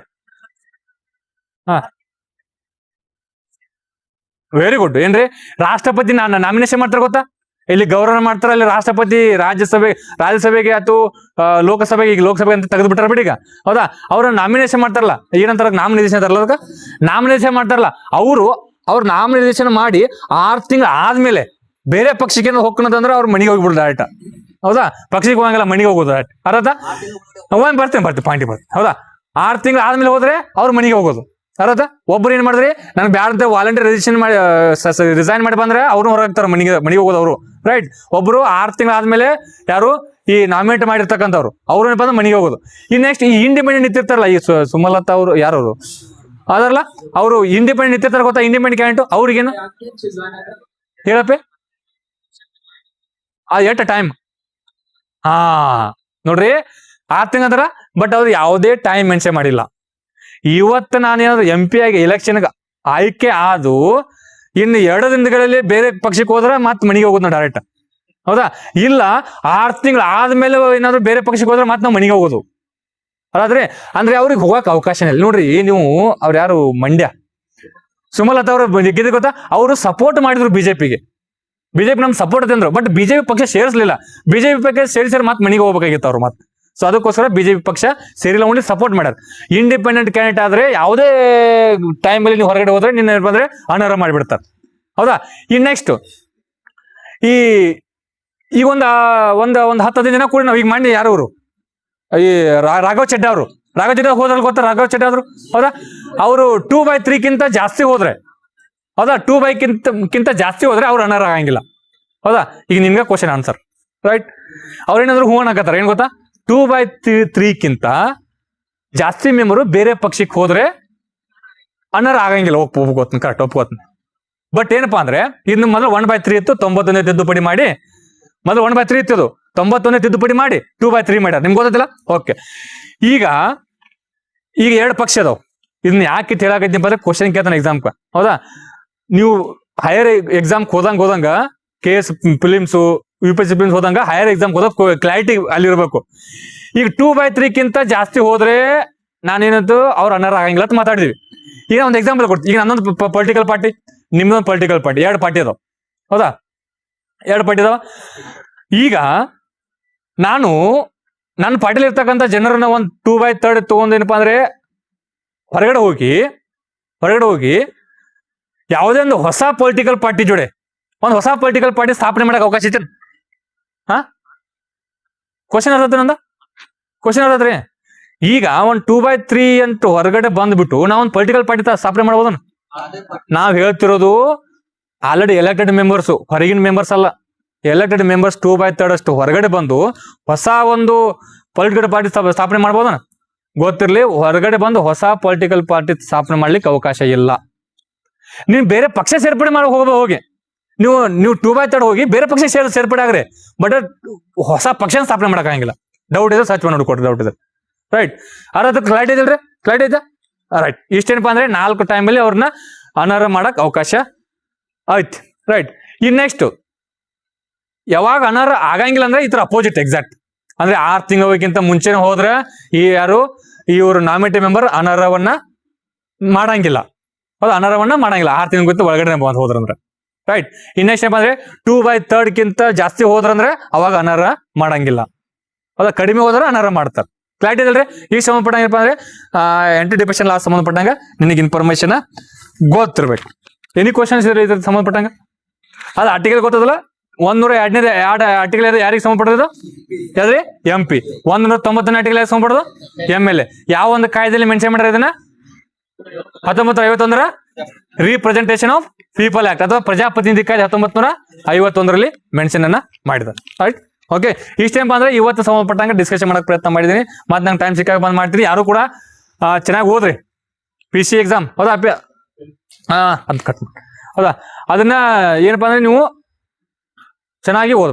Very good. ಏನ್ರಿ? ರಾಷ್ಟ್ರಪತಿ ನಾಮಿನೇಷನ್ ಮಾಡ್ತಾರ ಗೊತ್ತಾ? ಇಲ್ಲಿ ಗೌರವ ಮಾಡ್ತಾರ, ಇಲ್ಲಿ ರಾಷ್ಟ್ರಪತಿ ರಾಜ್ಯಸಭೆಗೆ ಅಥವಾ ಲೋಕಸಭೆಗೆ, ಈಗ ಲೋಕಸಭೆ ಅಂತ ತೆಗೆದು ಬಿಟ್ಟಾರ ಬಿಡಿ ಈಗ. ಹೌದಾ? ಅವ್ರ ನಾಮಿನೇಷನ್ ಮಾಡ್ತಾರಲ್ಲ, ಏನಂತಾರ? ನಾಮಿನೇಷನ್ ಅಂತಾರಲ್ಲ, ಅದಕ್ಕೆ ನಾಮಿನೇಷನ್ ಮಾಡ್ತಾರಲ್ಲ. ಅವ್ರು ನಾಮಿನೇಷನ್ ಮಾಡಿ 6 ತಿಂಗಳು ಆದ್ಮೇಲೆ ಬೇರೆ ಪಕ್ಷಕ್ಕೆ ಹೋಗ್ಕೊಂಡಂದ್ರೆ ಅವ್ರ ಮನೆಗೆ ಹೋಗ್ಬಿಡ್ದು ಡೈರೆಕ್ಟ್. ಹೌದಾ? ಪಕ್ಷಕ್ಕೆ ಹೋಗಂಗಿಲ್ಲ, ಮನೆಗೆ ಹೋಗೋದು ಡೈರೆಕ್ಟ್. ಅರ್ಥ? ಬರ್ತೇನೆ ಪಾಯಿಂಟ್ ಬರ್ತೇನೆ. ಹೌದಾ? 6 ತಿಂಗಳು ಆದ್ಮೇಲೆ ಹೋದ್ರೆ ಅವ್ರ ಮನೆಗೆ ಹೋಗೋದು. ಅರ್ಥ? ಒಬ್ರು ಏನ್ ಮಾಡಿದ್ರಿ, ನನ್ಗೆ ಬ್ಯಾಡ ವಾಲಂಟಿಯರ್ ರಿಜಿಸ್ಟ್ರೇಷನ್ ಮಾಡಿ ರಿಸೈನ್ ಮಾಡಿ ಬಂದ್ರೆ ಅವ್ರನ್ನ ಹೊರಗಾಗ್ತಾರ, ಮನೆಗೆ ಹೋಗೋದು ಅವರು. ರೈಟ್. ಒಬ್ರು 6 ತಿಂಗಳು ಆದ್ಮೇಲೆ ಯಾರು ಈ ನಾಮಿನೇಟ್ ಮಾಡಿರ್ತಕ್ಕಂಥವ್ರು ಅವ್ರು ಏನಪ್ಪ ಅಂದ್ರೆ ಮನೆಗೆ ಹೋಗೋದು. ಈ ನೆಕ್ಸ್ಟ್ ಈ ಇಂಡಿಪೆಂಡೆಂಟ್ ನಿಂತಿರ್ತಾರಲ್ಲ, ಈ ಸುಮಲತಾ ಅವರು, ಯಾರವರು ಅದಲ್ಲ, ಅವರು ಇಂಡಿಪೆಂಡೆಂಟ್ ನಿಂತಿರ್ತಾರ ಗೊತ್ತಾ? ಇಂಡಿಪೆಂಡೆಂಟ್ ಕ್ಯಾಂಡಿಡೇಟ್ ಅವ್ರಿಗೇನು ಹೇಳಪ್ಪೆ? At time? ನೋಡ್ರಿ, 6 ತಿಂಗಳ ಅಂತಾರ, ಬಟ್ ಅವ್ರು ಯಾವುದೇ ಟೈಮ್ ಮೆನ್ಷನ್ ಮಾಡಿಲ್ಲ. ಇವತ್ತು ನಾನೇನಾದ್ರು MP ಆಗಿ ಎಲೆಕ್ಷನ್ಗೆ ಆಯ್ಕೆ ಆದು ಇನ್ನು 2 ದಿನಗಳಲ್ಲಿ ಬೇರೆ ಪಕ್ಷಕ್ಕೆ ಹೋದ್ರೆ ಮತ್ತೆ ಮನೆಗೆ ಹೋಗೋದು ನಾವು ಡೈರೆಕ್ಟ್. ಹೌದಾ? ಇಲ್ಲ 6 ತಿಂಗಳು ಆದ್ಮೇಲೆ ಏನಾದ್ರು ಬೇರೆ ಪಕ್ಷಕ್ಕೆ ಹೋದ್ರೆ ಮತ್ತೆ ನಾವು ಮನೆಗೆ ಹೋಗೋದು. ಅದಾದ್ರೆ ಅಂದ್ರೆ ಅವ್ರಿಗೆ ಹೋಗಕ್ ಅವಕಾಶ ಇಲ್ಲ. ನೋಡ್ರಿ, ನೀವು ಅವ್ರು ಯಾರು ಮಂಡ್ಯ ಸುಮಲತಾ ಅವರು ಗೆದ್ದ ಗೊತ್ತಾ? ಅವರು ಸಪೋರ್ಟ್ ಮಾಡಿದ್ರು ಬಿಜೆಪಿ ನಮ್ ಸಪೋರ್ಟ್ ಅಂದ್ರು, ಬಟ್ ಬಿಜೆಪಿ ಪಕ್ಷ ಸೇರಿಸಲಿಲ್ಲ. ಬಿಜೆಪಿ ಪಕ್ಷ ಸೇರಿಸಿದ್ರೆ ಮತ್ತೆ ಮನೆಗೆ ಹೋಗ್ಬೇಕಾಗಿತ್ತು ಅವ್ರು ಮತ್ತೆ. ಸೊ ಅದಕ್ಕೋಸ್ಕರ ಬಿಜೆಪಿ ಪಕ್ಷ ಸೇರಿಲ್ಲ, ಓನ್ಲಿ ಸಪೋರ್ಟ್ ಮಾಡ್ಯಾರ. ಇಂಡಿಪೆಂಡೆಂಟ್ ಕ್ಯಾಂಡಿಡೇಟ್ ಆದ್ರೆ ಯಾವುದೇ ಟೈಮಲ್ಲಿ ನೀವು ಹೊರಗಡೆ ಹೋದ್ರೆ ನಿನ್ನ ಬಂದ್ರೆ ಅನರ್ಹ ಮಾಡಿಬಿಡ್ತಾರೆ. ಹೌದಾ? ಇನ್ ನೆಕ್ಸ್ಟ್ ಈಗ ಒಂದು 10-15 ದಿನ ಕೂಡ ನಾವು ಈಗ ಮಾಡಿ ಯಾರವರು ಈ ರಾಘವ್ ಚಡ್ಡ ಅವರು ಹೋದ್ರಲ್ಲಿ ಗೊತ್ತಾ? ರಾಘವ್ ಚಡ್ಡ ಅವರು. ಹೌದಾ? ಅವರು 2/3 ಜಾಸ್ತಿ ಹೋದ್ರೆ, ಹೌದಾ, 2/ಕಿಂತ ಜಾಸ್ತಿ ಹೋದ್ರೆ ಅವ್ರು ಅನರ್ಹ ಆಗಂಗಿಲ್ಲ. ಹೌದಾ? ಈಗ ನಿಮ್ಗೆ ಕ್ವಶನ್ ಆನ್ಸರ್. ರೈಟ್. ಅವ್ರೇನಾದ್ರು ಹೂ ಅನ್ನಕತ್ತಾರ, ಏನ್ ಗೊತ್ತಾ? 2/3 ಜಾಸ್ತಿ ಮೆಂಬರು ಬೇರೆ ಪಕ್ಷಕ್ಕೆ ಹೋದ್ರೆ ಅನರ್ಹ ಆಗಂಗಿಲ್ಲ. ಒಪ್ಕೋತೀನಿ, ಕರೆಕ್ಟ್ ಒಪ್ಕೋತೀನಿ. ಬಟ್ ಏನಪ್ಪಾ ಅಂದ್ರೆ ಇನ್ನು ಮೊದಲು 1/3 ಇತ್ತು, 91ನೇ ತಿದ್ದುಪಡಿ ಮಾಡಿ, ಮೊದಲು 1/3 ಇತ್ತು, 91ನೇ ತಿದ್ದುಪಡಿ ಮಾಡಿ 2/3 ಮಾಡ್ಯಾರ. ನಿಮ್ಗೆ ಗೊತ್ತಿಲ್ಲ? ಓಕೆ. ಈಗ 2 ಪಕ್ಷ ಅದಾವ. ಇದನ್ನ ಯಾಕೆ ಹೇಳಕೈತಿ ಅಂದ್ರೆ ಕ್ವಶನ್ ಕೇಳ್ತಾನೆ ಎಕ್ಸಾಮ್. ಹೌದಾ? ನೀವು ಹೈಯರ್ ಎಕ್ಸಾಮ್ ಹೋದಂಗ KS ಫಿಲಿಮ್ಸು UPSC ಫಿಲಿಮ್ಸ್ ಹೋದಂಗ ಹೈಯರ್ ಎಕ್ಸಾಮ್ ಹೋದಾಗ ಕ್ಲಾರಿಟಿ ಅಲ್ಲಿರ್ಬೇಕು. ಈಗ 2/3 ಜಾಸ್ತಿ ಹೋದ್ರೆ ನಾನೇನಂತೂ ಅವ್ರು ಅನರ್ಹ ಆಗಂಗಿಲ್ಲ ಅಂತ ಮಾತಾಡಿದ್ವಿ. ಈಗ ಒಂದು ಎಕ್ಸಾಂಪಲ್ ಕೊಡ್ತೀನಿ. ಈಗ ನನ್ನೊಂದು ಪೊಲಿಟಿಕಲ್ ಪಾರ್ಟಿ, ನಿಮ್ದೊಂದು ಪೊಲಿಟಿಕಲ್ ಪಾರ್ಟಿ, 2 ಪಾರ್ಟಿ ಅದಾವ. ಹೌದಾ? 2 ಪಾರ್ಟಿ ಅದಾವ. ಈಗ ನಾನು ನನ್ನ ಪಾರ್ಟಿಲಿ ಇರ್ತಕ್ಕಂಥ ಜನರನ್ನ ಒಂದು 2/3 ತಗೊಂಡೇನಪ್ಪಾ ಅಂದ್ರೆ ಹೊರಗಡೆ ಹೋಗಿ ಯಾವುದೇ ಒಂದು ಹೊಸ ಪೊಲಿಟಿಕಲ್ ಪಾರ್ಟಿ ಜೋಡೆ ಒಂದು ಹೊಸ ಪೊಲಿಟಿಕಲ್ ಪಾರ್ಟಿ ಸ್ಥಾಪನೆ ಮಾಡಕ್ ಅವಕಾಶ ಐತೆ? ಕ್ವಶನ್ ಅರ್ಥತ್ರಿ. ಈಗ ಒಂದು 2/3 ಅಂತ ಹೊರಗಡೆ ಬಂದ್ಬಿಟ್ಟು ನಾವು ಒಂದು ಪೊಲಿಟಿಕಲ್ ಪಾರ್ಟಿ ಸ್ಥಾಪನೆ ಮಾಡ್ಬೋದ? ನಾವ್ ಹೇಳ್ತಿರೋದು ಆಲ್ರೆಡಿ ಎಲೆಕ್ಟೆಡ್ ಮೆಂಬರ್ಸ್, ಹೊರಗಿನ ಮೆಂಬರ್ಸ್ ಅಲ್ಲ. ಎಲೆಕ್ಟೆಡ್ ಮೆಂಬರ್ಸ್ 2/3 ಅಷ್ಟು ಹೊರಗಡೆ ಬಂದು ಹೊಸ ಒಂದು ಪೊಲಿಟಿಕಲ್ ಪಾರ್ಟಿ ಸ್ಥಾಪನೆ ಮಾಡ್ಬೋದನ? ಗೊತ್ತಿರ್ಲಿ, ಹೊರಗಡೆ ಬಂದು ಹೊಸ ಪೊಲಿಟಿಕಲ್ ಪಾರ್ಟಿ ಸ್ಥಾಪನೆ ಮಾಡ್ಲಿಕ್ಕೆ ಅವಕಾಶ ಇಲ್ಲ. ನೀವು ಬೇರೆ ಪಕ್ಷ ಸೇರ್ಪಡೆ ಮಾಡಿ ಹೋಗಿ ನೀವು 2/3 ಹೋಗಿ ಬೇರೆ ಪಕ್ಷ ಸೇರ್ಪಡೆ ಆಗ್ರಿ, ಬಟ್ ಹೊಸ ಪಕ್ಷ ಸ್ಥಾಪನೆ ಮಾಡಕ್ ಆಗಂಗಿಲ್ಲ. ಡೌಟ್ ಇದೆ, ಸರ್ಚ್ ಮಾಡಿ ನೋಡ್ಕೊಡ್ರಿ. ಡೌಟ್ ಇದೆ. ರೈಟ್. ಅದಕ್ಕೆ ಕ್ಲಾರಿಟಿ ಇದಲ್ರಿ? ಕ್ಲಾರಿಟಿ ಐತಾ? ರೈಟ್. ಇಷ್ಟೇನಪ್ಪ ಅಂದ್ರೆ 4 ಟೈಮಲ್ಲಿ ಅವ್ರನ್ನ ಅನರ್ಹ ಮಾಡಕ್ ಅವಕಾಶ ಆಯ್ತು. ರೈಟ್. ಇನ್ ನೆಕ್ಸ್ಟ್ ಯಾವಾಗ ಅನರ್ಹ ಆಗಂಗಿಲ್ಲ ಅಂದ್ರೆ ಈ ತರ ಅಪೋಸಿಟ್ ಎಕ್ಸಾಕ್ಟ್ ಅಂದ್ರೆ 6 ತಿಂಗಳಿಗಿಂತ ಮುಂಚೆನೆ ಹೋದ್ರೆ ಇವರು ನಾಮಿನೇಟೆಡ್ ಮೆಂಬರ್ ಅನರ್ಹವನ್ನ ಮಾಡಂಗಿಲ್ಲ. ಹೌದಾ? ಅನರ್ಹವನ್ನ ಮಾಡಂಗಿಲ್ಲ 6 ತಿಂಗಳಿಗಿಂತ ಒಳಗಡೆ ಹೋದ್ರಂದ್ರೆ. ರೈಟ್. ಇನ್ ನೆಕ್ಸ್ಟ್ ಏನಪ್ಪ ಅಂದ್ರೆ 2/3 ಜಾಸ್ತಿ ಹೋದ್ರಂದ್ರೆ ಅವಾಗ ಅನರ್ಹ ಮಾಡಂಗಿಲ್ಲ. ಹೌದಾ? ಕಡಿಮೆ ಹೋದ್ರೆ ಅನರ್ಹ ಮಾಡ್ತಾರೆ. ಕ್ಲಾರಿಟಿ ಇದಲ್ರಿ? ಈಗ ಸಂಬಂಧಪಟ್ಟಂಗ ಏನಪ್ಪ ಅಂದ್ರೆ ಆಂಟಿ ಡಿಫೆಕ್ಷನ್ ಲಾ ಸಂಬಂಧಪಟ್ಟಂಗ ನಿನಗೆ ಇನ್ಫಾರ್ಮೇಶನ್ ಗೊತ್ತಿರ್ಬೇಕು. ಎನಿ ಕ್ವಶನ್ಸ್ ಇದ್ರೆ ಇದ್ರ ಸಂಬಂಧಪಟ್ಟಂಗ ಅದು ಆರ್ಟಿಕಲ್ ಗೊತ್ತದಲ್ಲ. 102ನೇ ಆರ್ಟಿಕಲ್ ಯಾರಿಗೆ ಸಂಬಂಧಪಟ್ಟದ್ದು? ಯಾವ್ದ್ರಿ? MP. 190ನೇ ಆರ್ಟಿಕಲ್ ಯಾರಿಗೆ ಸಂಬಂಧಪಟ್ಟದು? MLA. ಯಾವ ಒಂದು ಕಾಯ್ದೆಯಲ್ಲಿ ಮೆನ್ಷನ್ ಮಾಡ್ಯಾರ ಇದನ್ನ? 1951 ರೀಪ್ರೆಸೆಂಟೇಷನ್ ಆಫ್ ಪೀಪಲ್ ಆಕ್ಟ್ ಅಥವಾ ಪ್ರಜಾಪ್ರತಿನಿಧಿ ಕಾಯ್ದೆ 1951 ಮೆನ್ಷನ್ ಅನ್ನ ಮಾಡಿದ. ರೈಟ್. ಓಕೆ. ಇಷ್ಟೇನಪ್ಪ ಅಂದ್ರೆ ಇವತ್ತು ಸಂಬಂಧಪಟ್ಟಂಗೆ ಡಿಸ್ಕಷನ್ ಮಾಡಕ್ ಪ್ರಯತ್ನ ಮಾಡಿದೀನಿ. ಮತ್ತೆ ನಂಗೆ ಟೈಮ್ ಸಿಕ್ಕಾಗ ಬಂದ್ ಮಾಡ್ತೀನಿ. ಯಾರು ಕೂಡ ಚೆನ್ನಾಗಿ ಓದ್ರಿ PC ಎಕ್ಸಾಮ್. ಹೌದಾ? ಅದ್ ಕಟ್. ಹೌದಾ? ಅದನ್ನ ಏನಪ್ಪಾ ಅಂದ್ರೆ ನೀವು ಚೆನ್ನಾಗಿ ಓದ್ಬೇಕು.